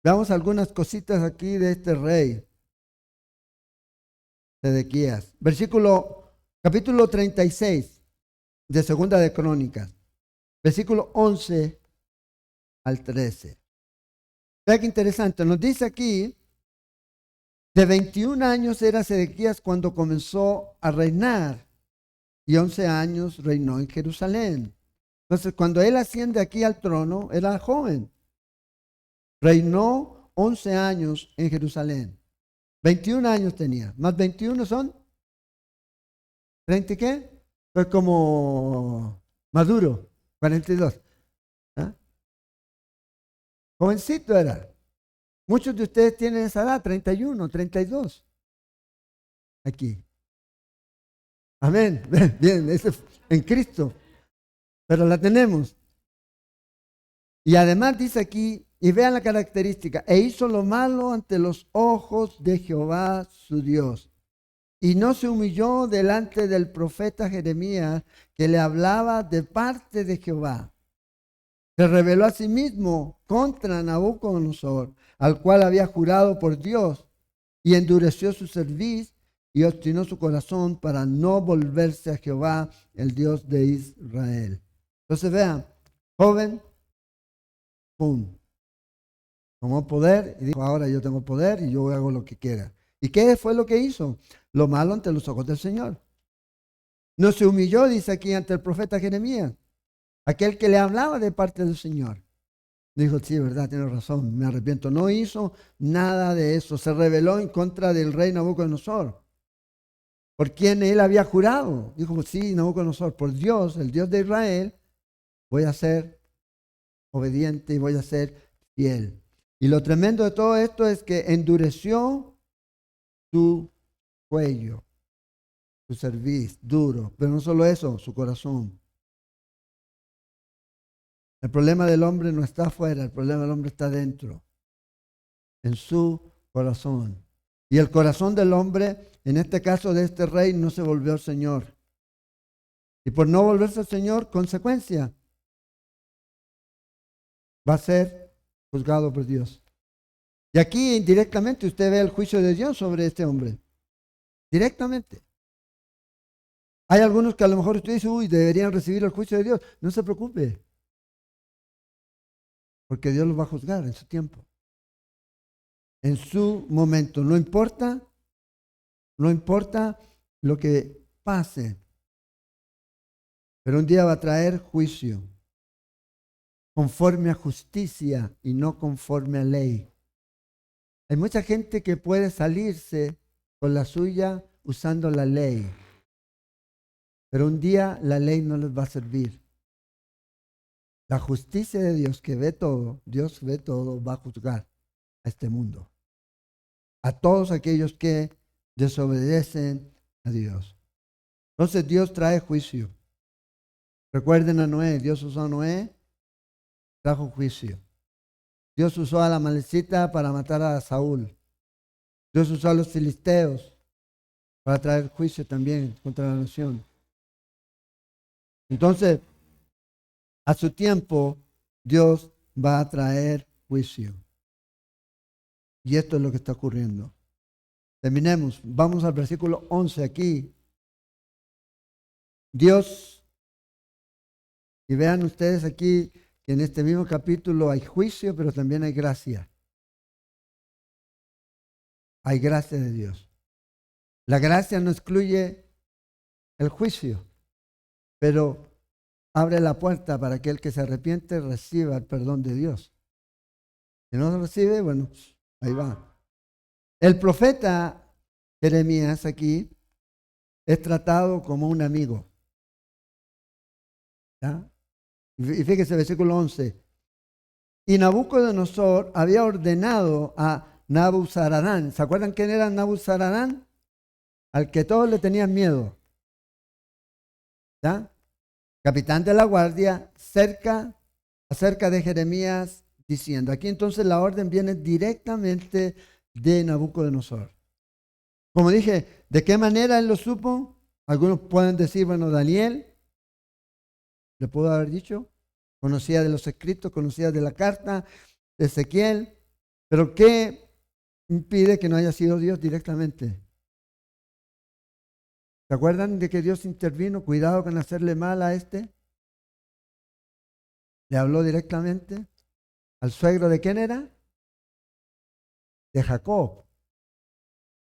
veamos algunas cositas aquí de este rey, Sedequías. Capítulo 36 de Segunda de Crónicas, versículo 11 al 13. Vea qué interesante, nos dice aquí, de 21 años era Sedequías cuando comenzó a reinar y 11 años reinó en Jerusalén. Entonces, cuando él asciende aquí al trono, era joven. Reinó 11 años en Jerusalén. 21 años tenía. Más 21 son 30 y qué? Pues como Maduro, 42. ¿Ah? Jovencito era. Muchos de ustedes tienen esa edad, 31, 32. Aquí. Amén. Bien, eso es en Cristo. Pero la tenemos. Y además dice aquí, y vean la característica, e hizo lo malo ante los ojos de Jehová su Dios. Y no se humilló delante del profeta Jeremías, que le hablaba de parte de Jehová. Se rebeló a sí mismo contra Nabucodonosor, al cual había jurado por Dios, y endureció su cerviz y obstinó su corazón para no volverse a Jehová, el Dios de Israel. Entonces vean, joven, ¡pum! Tomó poder y dijo, ahora yo tengo poder y yo hago lo que quiera. ¿Y qué fue lo que hizo? Lo malo ante los ojos del Señor. No se humilló, dice aquí, ante el profeta Jeremías, aquel que le hablaba de parte del Señor. Dijo, sí, verdad, tiene razón, me arrepiento. No hizo nada de eso. Se rebeló en contra del rey Nabucodonosor, por quien él había jurado. Dijo, sí, Nabucodonosor, por Dios, el Dios de Israel, voy a ser obediente y voy a ser fiel. Y lo tremendo de todo esto es que endureció su cuello, su cerviz, duro. Pero no solo eso, su corazón. El problema del hombre no está afuera, el problema del hombre está dentro, en su corazón. Y el corazón del hombre, en este caso de este rey, no se volvió al Señor. Y por no volverse al Señor, consecuencia, va a ser juzgado por Dios. Y aquí indirectamente usted ve el juicio de Dios sobre este hombre. Directamente. Hay algunos que a lo mejor usted dice, uy, deberían recibir el juicio de Dios. No se preocupe, porque Dios los va a juzgar en su tiempo, en su momento. No importa lo que pase, pero un día va a traer juicio conforme a justicia y no conforme a ley. Hay mucha gente que puede salirse con la suya usando la ley, pero un día la ley no les va a servir. La justicia de Dios, que ve todo, Dios ve todo, va a juzgar a este mundo, a todos aquellos que desobedecen a Dios. Entonces Dios trae juicio. Recuerden a Noé, Dios usó a Noé, trajo juicio. Dios usó a la Amalecita para matar a Saúl. Dios usó a los filisteos para traer juicio también contra la nación. Entonces, a su tiempo, Dios va a traer juicio. Y esto es lo que está ocurriendo. Terminemos. Vamos al versículo 11 aquí. Dios, y vean ustedes aquí que en este mismo capítulo hay juicio, pero también hay gracia. Hay gracia de Dios. La gracia no excluye el juicio, pero abre la puerta para que el que se arrepiente reciba el perdón de Dios. Si no lo recibe, bueno, ahí va. El profeta Jeremías aquí es tratado como un amigo. ¿Ya? Y fíjese, versículo 11. Y Nabucodonosor había ordenado a Nabuzaradán. ¿Se acuerdan quién era Nabuzaradán? Al que todos le tenían miedo. ¿Ya? Capitán de la guardia, acerca de Jeremías, diciendo. Aquí entonces la orden viene directamente de Nabucodonosor. Como dije, ¿de qué manera él lo supo? Algunos pueden decir, bueno, Daniel, le pudo haber dicho, conocía de los escritos, conocía de la carta de Ezequiel, pero ¿qué impide que no haya sido Dios directamente? ¿Se acuerdan de que Dios intervino? Cuidado con hacerle mal a este. Le habló directamente al suegro de quién era? De Jacob.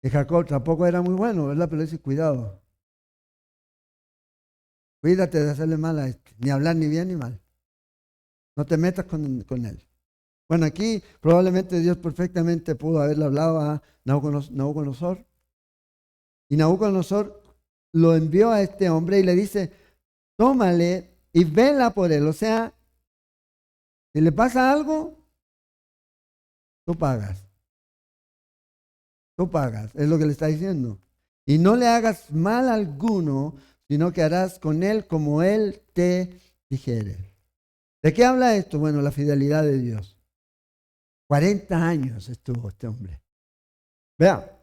De Jacob tampoco era muy bueno, ¿verdad? Pero dice, cuidado. Cuídate de hacerle mal a este. Ni hablar ni bien ni mal. No te metas con él. Bueno, aquí probablemente Dios perfectamente pudo haberle hablado a Nabucodonosor. Y Nabucodonosor lo envió a este hombre y le dice, tómale y vela por él. O sea, si le pasa algo, tú pagas. Tú pagas, es lo que le está diciendo. Y no le hagas mal alguno, sino que harás con él como él te dijere. ¿De qué habla esto? Bueno, la fidelidad de Dios. 40 años estuvo este hombre. Vea,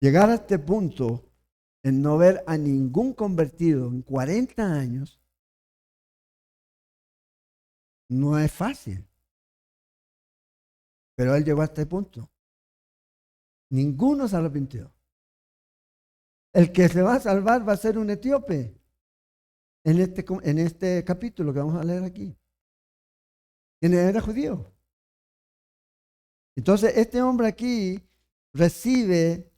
llegar a este punto en no ver a ningún convertido en 40 años no es fácil. Pero él llegó a este punto. Ninguno se arrepintió. El que se va a salvar va a ser un etíope en este capítulo que vamos a leer aquí. Quien era judío. Entonces, este hombre aquí recibe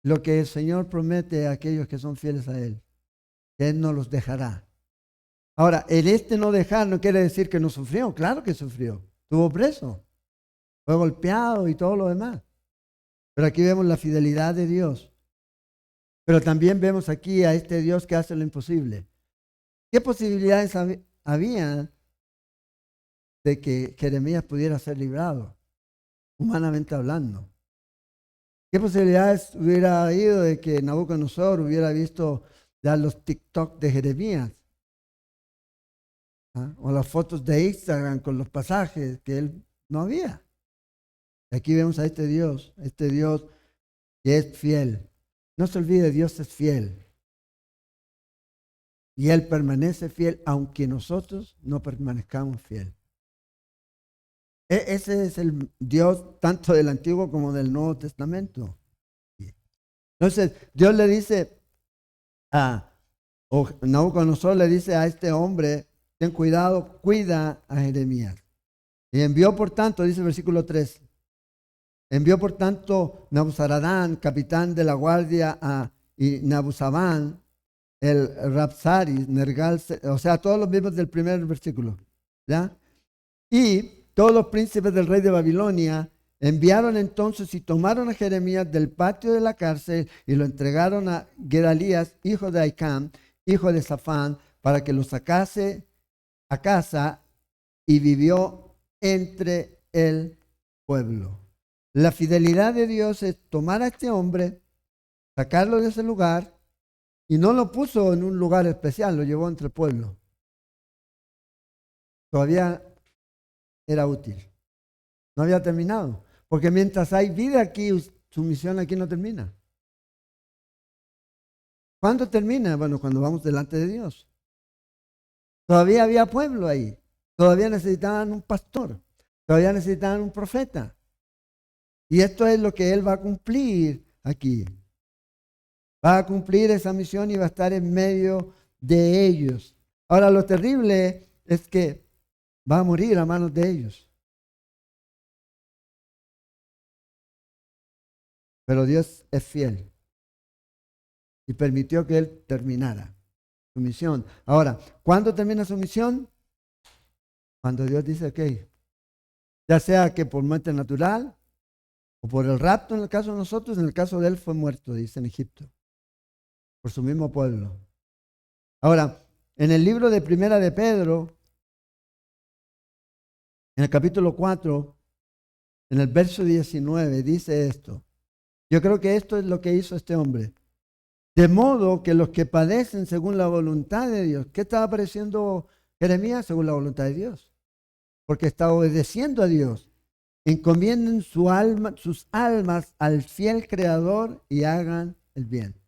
lo que el Señor promete a aquellos que son fieles a Él, que Él no los dejará. Ahora, el no dejar no quiere decir que no sufrió, claro que sufrió, estuvo preso, fue golpeado y todo lo demás. Pero aquí vemos la fidelidad de Dios. Pero también vemos aquí a este Dios que hace lo imposible. ¿Qué posibilidades había de que Jeremías pudiera ser librado, humanamente hablando? ¿Qué posibilidades hubiera habido de que Nabucodonosor hubiera visto ya los TikTok de Jeremías? ¿Ah? O las fotos de Instagram con los pasajes que él no había. Aquí vemos a este Dios que es fiel. No se olvide, Dios es fiel. Y Él permanece fiel aunque nosotros no permanezcamos fiel. Ese es el Dios tanto del Antiguo como del Nuevo Testamento. Entonces, Dios le dice o Nabucodonosor le dice a este hombre, ten cuidado, cuida a Jeremías. Y envió por tanto, dice el versículo 3, envió por tanto Nabuzaradán, capitán de la guardia, y Nabuzabán, el Rabsaris, Nergal, o sea, todos los mismos del primer versículo, ¿ya? Y todos los príncipes del rey de Babilonia enviaron entonces y tomaron a Jeremías del patio de la cárcel y lo entregaron a Gedalías, hijo de Ahicam, hijo de Safán, para que lo sacase a casa, y vivió entre el pueblo. La fidelidad de Dios es tomar a este hombre, sacarlo de ese lugar, y no lo puso en un lugar especial, lo llevó entre el pueblo. Todavía era útil. No había terminado. Porque mientras hay vida aquí, su misión aquí no termina. ¿Cuándo termina? Bueno, cuando vamos delante de Dios. Todavía había pueblo ahí. Todavía necesitaban un pastor. Todavía necesitaban un profeta. Y esto es lo que Él va a cumplir aquí. Va a cumplir esa misión y va a estar en medio de ellos. Ahora, lo terrible es que va a morir a manos de ellos. Pero Dios es fiel y permitió que Él terminara su misión. Ahora, ¿cuándo termina su misión? Cuando Dios dice, ok, ya sea que por muerte natural o por el rapto en el caso de nosotros, en el caso de Él fue muerto, dice en Egipto, por su mismo pueblo. Ahora, en el libro de Primera de Pedro, en el capítulo 4, en el verso 19, dice esto. Yo creo que esto es lo que hizo este hombre. De modo que los que padecen según la voluntad de Dios, ¿qué estaba padeciendo Jeremías? Según la voluntad de Dios. Porque está obedeciendo a Dios. Encomienden sus almas al fiel Creador y hagan el bien.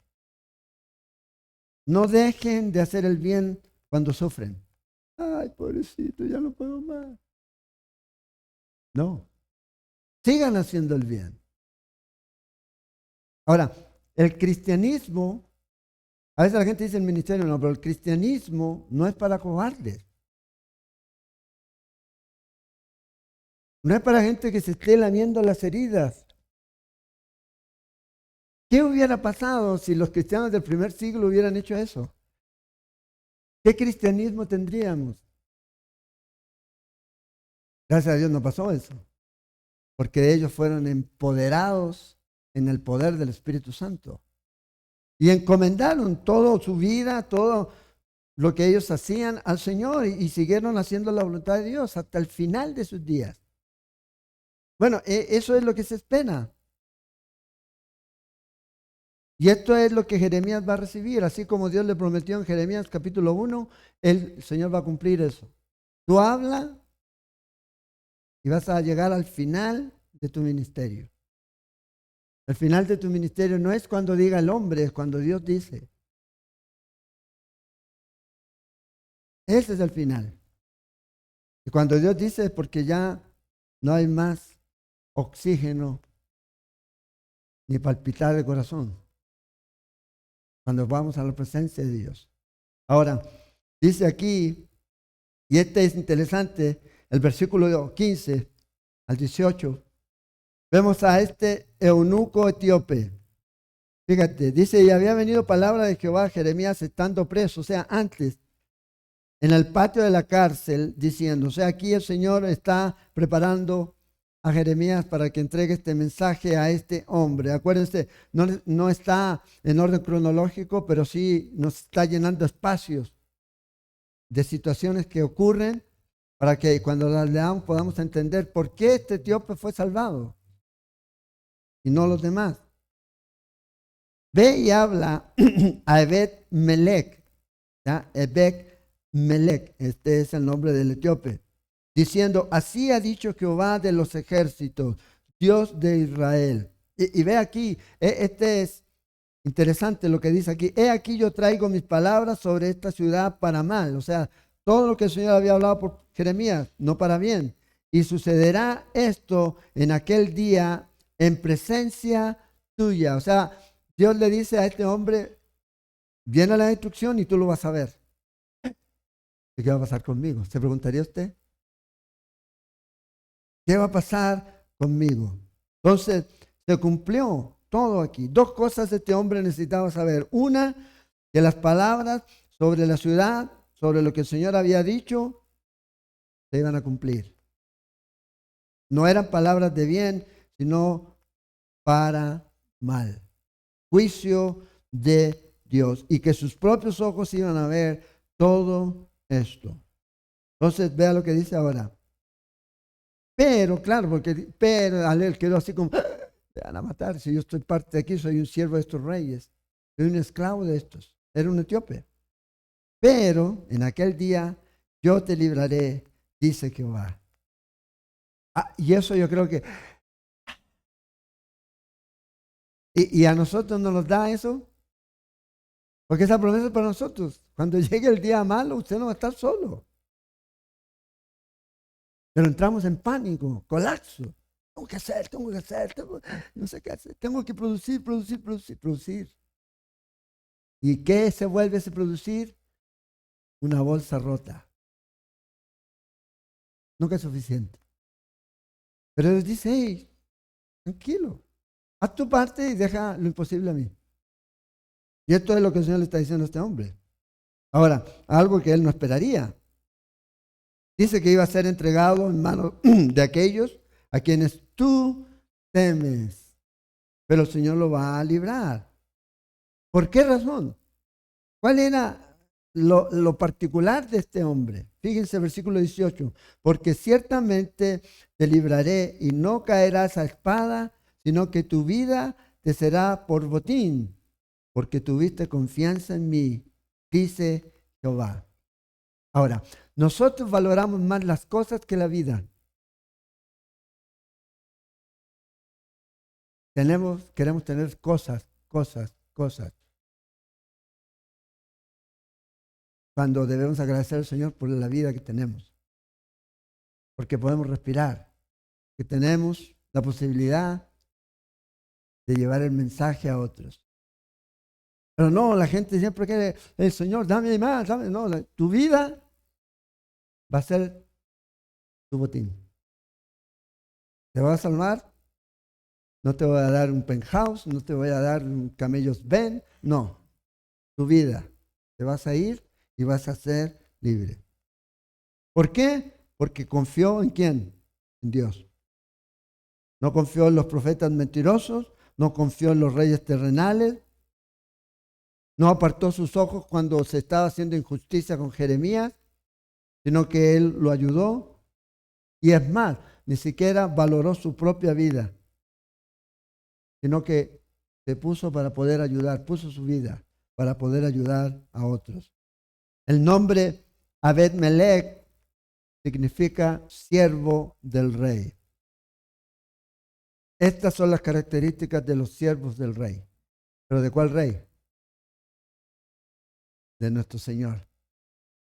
No dejen de hacer el bien cuando sufren. Ay, pobrecito, ya no puedo más. No. Sigan haciendo el bien. Ahora, el cristianismo, a veces la gente dice el ministerio, no, pero el cristianismo no es para cobardes. No es para gente que se esté lamiendo las heridas. ¿Qué hubiera pasado si los cristianos del primer siglo hubieran hecho eso? ¿Qué cristianismo tendríamos? Gracias a Dios no pasó eso, porque ellos fueron empoderados en el poder del Espíritu Santo y encomendaron toda su vida, todo lo que ellos hacían al Señor y siguieron haciendo la voluntad de Dios hasta el final de sus días. Bueno, eso es lo que se espera. Y esto es lo que Jeremías va a recibir, así como Dios le prometió en Jeremías capítulo 1, el Señor va a cumplir eso. Tú habla y vas a llegar al final de tu ministerio. El final de tu ministerio no es cuando diga el hombre, es cuando Dios dice. Ese es el final. Y cuando Dios dice es porque ya no hay más oxígeno ni palpitar de corazón. Cuando vamos a la presencia de Dios. Ahora, dice aquí, y este es interesante, el versículo 15 al 18, vemos a este eunuco etíope. Fíjate, dice, y había venido palabra de Jehová a Jeremías estando preso, o sea, antes, en el patio de la cárcel, diciendo, o sea, aquí el Señor está preparando a Jeremías para que entregue este mensaje a este hombre. Acuérdense, no está en orden cronológico, pero sí nos está llenando espacios de situaciones que ocurren para que cuando las leamos podamos entender por qué este etíope fue salvado y no los demás. Ve y habla a Ebed Melech, Ebed Melech, este es el nombre del etíope, diciendo, así ha dicho Jehová de los ejércitos, Dios de Israel. Y ve aquí, este es interesante lo que dice aquí. He aquí yo traigo mis palabras sobre esta ciudad para mal. O sea, todo lo que el Señor había hablado por Jeremías, no para bien. Y sucederá esto en aquel día en presencia tuya. O sea, Dios le dice a este hombre, viene la instrucción y tú lo vas a ver. ¿Y qué va a pasar conmigo? ¿Se preguntaría usted? ¿Qué va a pasar conmigo? Entonces, se cumplió todo aquí. Dos cosas este hombre necesitaba saber. Una, que las palabras sobre la ciudad, sobre lo que el Señor había dicho, se iban a cumplir. No eran palabras de bien, sino para mal. Juicio de Dios. Y que sus propios ojos iban a ver todo esto. Entonces, vea lo que dice ahora. Pero, claro, pero al él quedó así como, me van a matar. Si yo estoy parte de aquí, soy un siervo de estos reyes. Soy un esclavo de estos. Era un etíope. Pero en aquel día yo te libraré, dice Jehová. Y eso yo creo que... Y a nosotros nos da eso. Porque esa promesa es para nosotros. Cuando llegue el día malo, usted no va a estar solo. Pero entramos en pánico, colapso. Tengo que hacer, no sé qué hacer. Tengo que producir. ¿Y qué se vuelve ese producir? Una bolsa rota. Nunca es suficiente. Pero Dios dice, hey, tranquilo, haz tu parte y deja lo imposible a mí. Y esto es lo que el Señor le está diciendo a este hombre. Ahora, algo que él no esperaría. Dice que iba a ser entregado en manos de aquellos a quienes tú temes. Pero el Señor lo va a librar. ¿Por qué razón? ¿Cuál era lo particular de este hombre? Fíjense versículo 18. Porque ciertamente te libraré y no caerás a espada, sino que tu vida te será por botín, porque tuviste confianza en mí, dice Jehová. Ahora, nosotros valoramos más las cosas que la vida. Queremos tener cosas. Cuando debemos agradecer al Señor por la vida que tenemos. Porque podemos respirar. Que tenemos la posibilidad de llevar el mensaje a otros. Pero no, la gente siempre quiere, el Señor, dame más, dame. No, tu vida va a ser tu botín. ¿Te vas a salvar? No te voy a dar un penthouse, no te voy a dar un camellos Ben, no. Tu vida. Te vas a ir y vas a ser libre. ¿Por qué? Porque confió en quién? En Dios. No confió en los profetas mentirosos, no confió en los reyes terrenales, no apartó sus ojos cuando se estaba haciendo injusticia con Jeremías, sino que él lo ayudó. Y es más, ni siquiera valoró su propia vida, sino que se puso para poder ayudar, puso su vida para poder ayudar a otros. El nombre Abed-Melech significa siervo del rey. Estas son las características de los siervos del rey. ¿Pero de cuál rey? De nuestro Señor.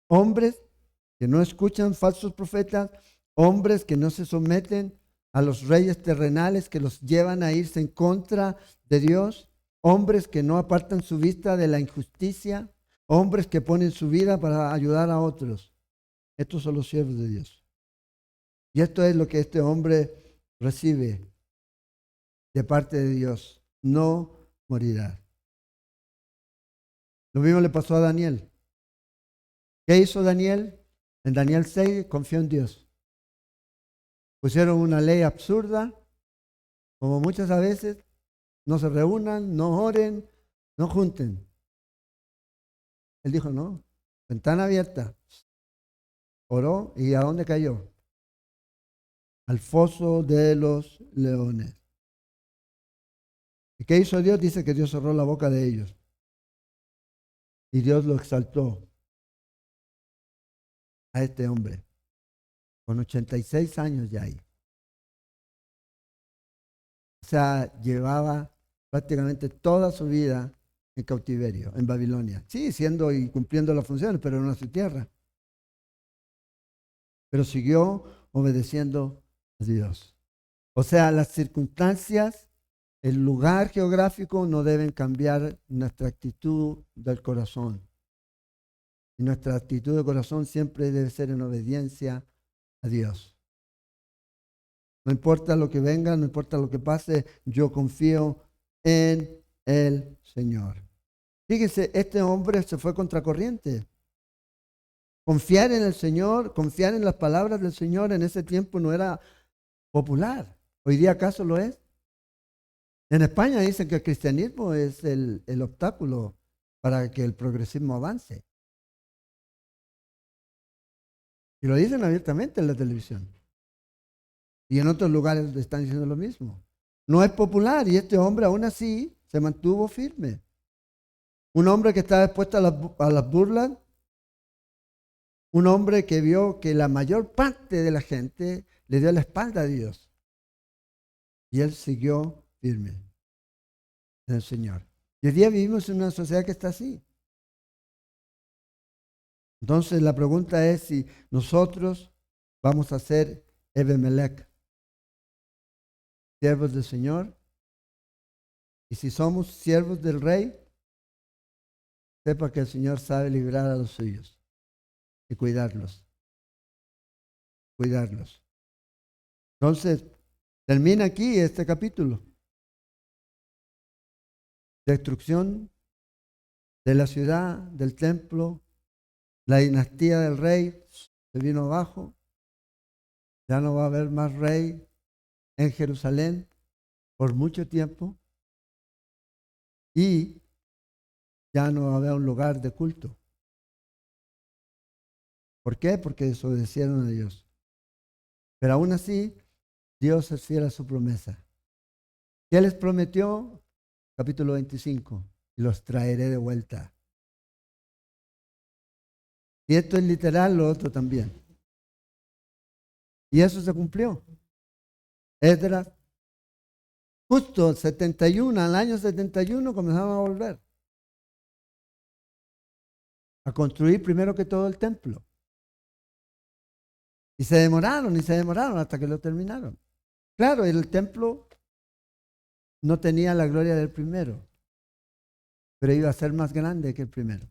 Hombres que no escuchan falsos profetas, hombres que no se someten a los reyes terrenales que los llevan a irse en contra de Dios, hombres que no apartan su vista de la injusticia, hombres que ponen su vida para ayudar a otros. Estos son los siervos de Dios. Y esto es lo que este hombre recibe de parte de Dios. No morirá. Lo mismo le pasó a Daniel. ¿Qué hizo Daniel? En Daniel 6 confió en Dios. Pusieron una ley absurda, como muchas veces, no se reúnan, no oren, no junten. Él dijo, no, ventana abierta. Oró y ¿a dónde cayó? Al foso de los leones. ¿Y qué hizo Dios? Dice que Dios cerró la boca de ellos. Y Dios lo exaltó a este hombre, con 86 años ya ahí. O sea, llevaba prácticamente toda su vida en cautiverio, en Babilonia. Sí, siendo y cumpliendo las funciones, pero no a su tierra. Pero siguió obedeciendo a Dios. O sea, las circunstancias, el lugar geográfico no deben cambiar nuestra actitud del corazón. Y nuestra actitud de corazón siempre debe ser en obediencia a Dios. No importa lo que venga, no importa lo que pase, yo confío en el Señor. Fíjense, este hombre se fue contracorriente. Confiar en el Señor, confiar en las palabras del Señor en ese tiempo no era popular. ¿Hoy día acaso lo es? En España dicen que el cristianismo es el obstáculo para que el progresismo avance. Y lo dicen abiertamente en la televisión. Y en otros lugares están diciendo lo mismo. No es popular y este hombre aún así se mantuvo firme. Un hombre que estaba expuesto a las burlas. Un hombre que vio que la mayor parte de la gente le dio la espalda a Dios. Y él siguió firme en el Señor. Y hoy día vivimos en una sociedad que está así. Entonces la pregunta es si nosotros vamos a ser Ebemelec, siervos del Señor. Y si somos siervos del Rey, sepa que el Señor sabe librar a los suyos y cuidarlos. Cuidarlos. Entonces, termina aquí este capítulo. Destrucción de la ciudad, del templo, la dinastía del rey se vino abajo. Ya no va a haber más rey en Jerusalén por mucho tiempo. Y ya no va a haber un lugar de culto. ¿Por qué? Porque desobedecieron a Dios. Pero aún así, Dios es fiel a su promesa. ¿Qué les prometió? Capítulo 25. Y los traeré de vuelta. Y esto es literal, lo otro también. Y eso se cumplió. Esdras, justo el 71, al año 71 comenzaron a volver. A construir primero que todo el templo. Y se demoraron hasta que lo terminaron. Claro, el templo no tenía la gloria del primero, pero iba a ser más grande que el primero.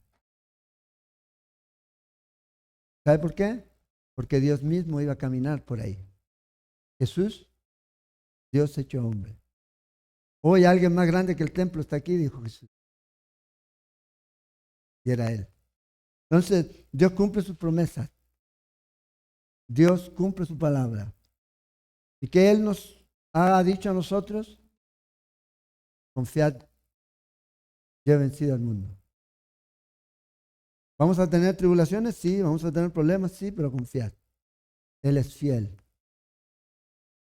¿Sabe por qué? Porque Dios mismo iba a caminar por ahí. Jesús, Dios hecho hombre. Hoy alguien más grande que el templo está aquí, dijo Jesús. Y era Él. Entonces, Dios cumple sus promesas. Dios cumple su palabra. ¿Y qué Él nos ha dicho a nosotros? Confiad, yo he vencido al mundo. ¿Vamos a tener tribulaciones? Sí. ¿Vamos a tener problemas? Sí, pero confiad. Él es fiel.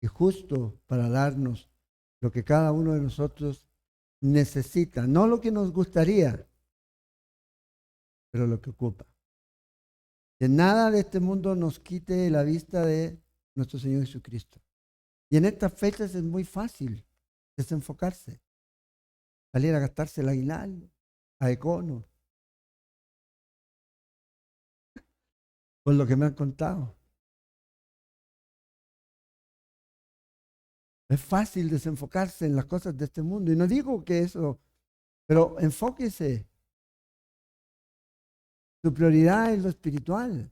y justo para darnos lo que cada uno de nosotros necesita, no lo que nos gustaría, pero lo que ocupa. Que nada de este mundo nos quite la vista de nuestro Señor Jesucristo. Y en estas fechas es muy fácil desenfocarse, salir a gastarse el aguinaldo, a Econo, por lo que me han contado. Es fácil desenfocarse en las cosas de este mundo. Y no digo que eso, pero enfóquese. Su prioridad es lo espiritual.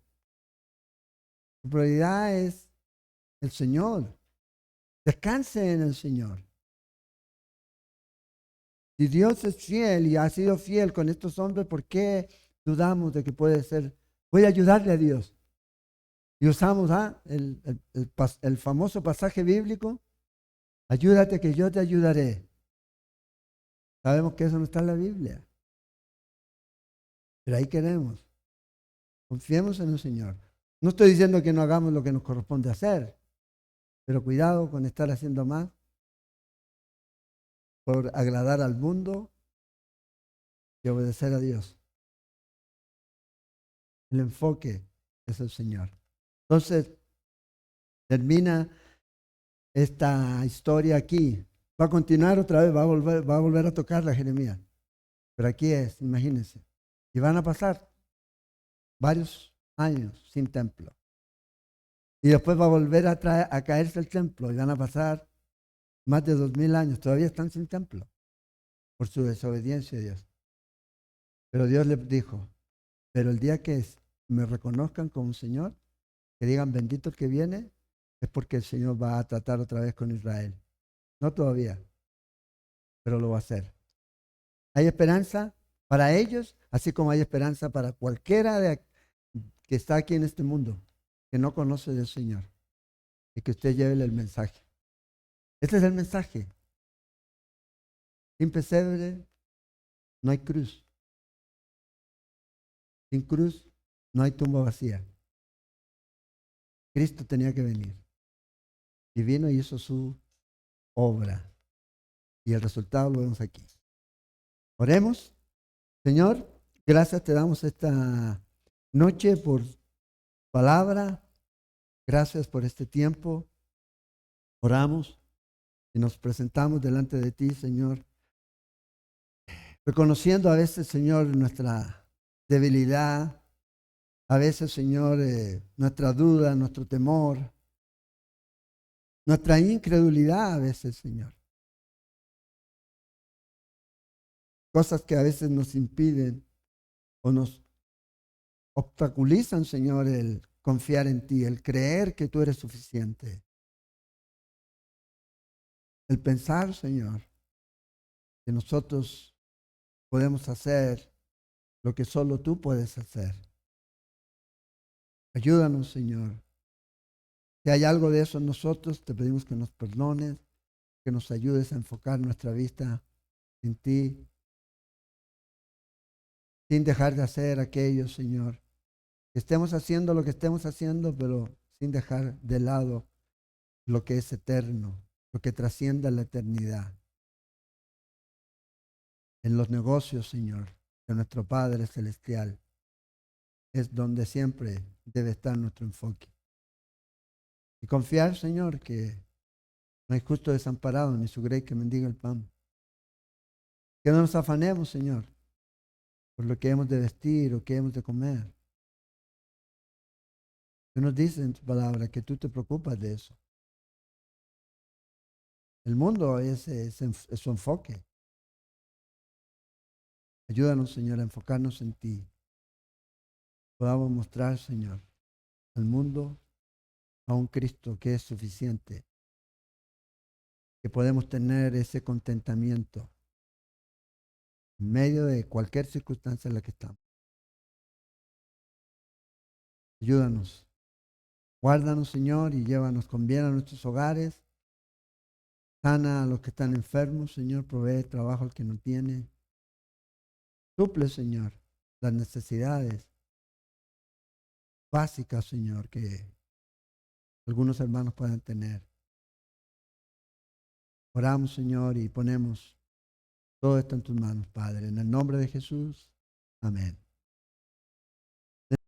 Su prioridad es el Señor. Descanse en el Señor. Si Dios es fiel y ha sido fiel con estos hombres, ¿por qué dudamos de que puede ser? Voy a ayudarle a Dios. Y usamos el famoso pasaje bíblico, ayúdate que yo te ayudaré. Sabemos que eso no está en la Biblia. Pero ahí queremos. Confiemos en el Señor. No estoy diciendo que no hagamos lo que nos corresponde hacer, pero cuidado con estar haciendo más por agradar al mundo y obedecer a Dios. El enfoque es el Señor. Entonces, termina esta historia aquí. Va a continuar otra vez, va a volver a tocar la Jeremías. Pero aquí es, imagínense. Y van a pasar varios años sin templo. Y después va a volver a caerse el templo y van a pasar más de 2000 años. Todavía están sin templo por su desobediencia a Dios. Pero Dios les dijo, pero el día que me reconozcan como Señor, que digan bendito el que viene, es porque el Señor va a tratar otra vez con Israel. No todavía, pero lo va a hacer. Hay esperanza para ellos, así como hay esperanza para cualquiera que está aquí en este mundo, que no conoce del Señor, y que usted lleve el mensaje. Este es el mensaje. Sin pesebre no hay cruz. Sin cruz no hay tumba vacía. Cristo tenía que venir. Y vino y hizo su obra. Y el resultado lo vemos aquí. Oremos. Señor, gracias te damos esta noche por palabra. Gracias por este tiempo. Oramos y nos presentamos delante de ti, Señor. Reconociendo a veces, Señor, nuestra debilidad. A veces, Señor, nuestra duda, nuestro temor. Nuestra incredulidad a veces, Señor. Cosas que a veces nos impiden o nos obstaculizan, Señor, el confiar en ti, el creer que tú eres suficiente. El pensar, Señor, que nosotros podemos hacer lo que solo tú puedes hacer. Ayúdanos, Señor. Si hay algo de eso en nosotros, te pedimos que nos perdones, que nos ayudes a enfocar nuestra vista en ti, sin dejar de hacer aquello, Señor. Que estemos haciendo lo que estemos haciendo, pero sin dejar de lado lo que es eterno, lo que trasciende la eternidad. En los negocios, Señor, de nuestro Padre Celestial, es donde siempre debe estar nuestro enfoque. Y confiar, Señor, que no hay justo desamparado, ni su grey que mendiga el pan. Que no nos afanemos, Señor, por lo que hemos de vestir o que hemos de comer. Tú nos dices en tu palabra que tú te preocupas de eso. El mundo es su enfoque. Ayúdanos, Señor, a enfocarnos en ti. Podamos mostrar, Señor, al mundo a un Cristo que es suficiente. Que podemos tener ese contentamiento en medio de cualquier circunstancia en la que estamos. Ayúdanos. Guárdanos, Señor, y llévanos con bien a nuestros hogares. Sana a los que están enfermos, Señor. Provee trabajo al que no tiene. Suple, Señor, las necesidades básicas, Señor, que algunos hermanos puedan tener. Oramos, Señor, y ponemos todo esto en tus manos, Padre. En el nombre de Jesús. Amén.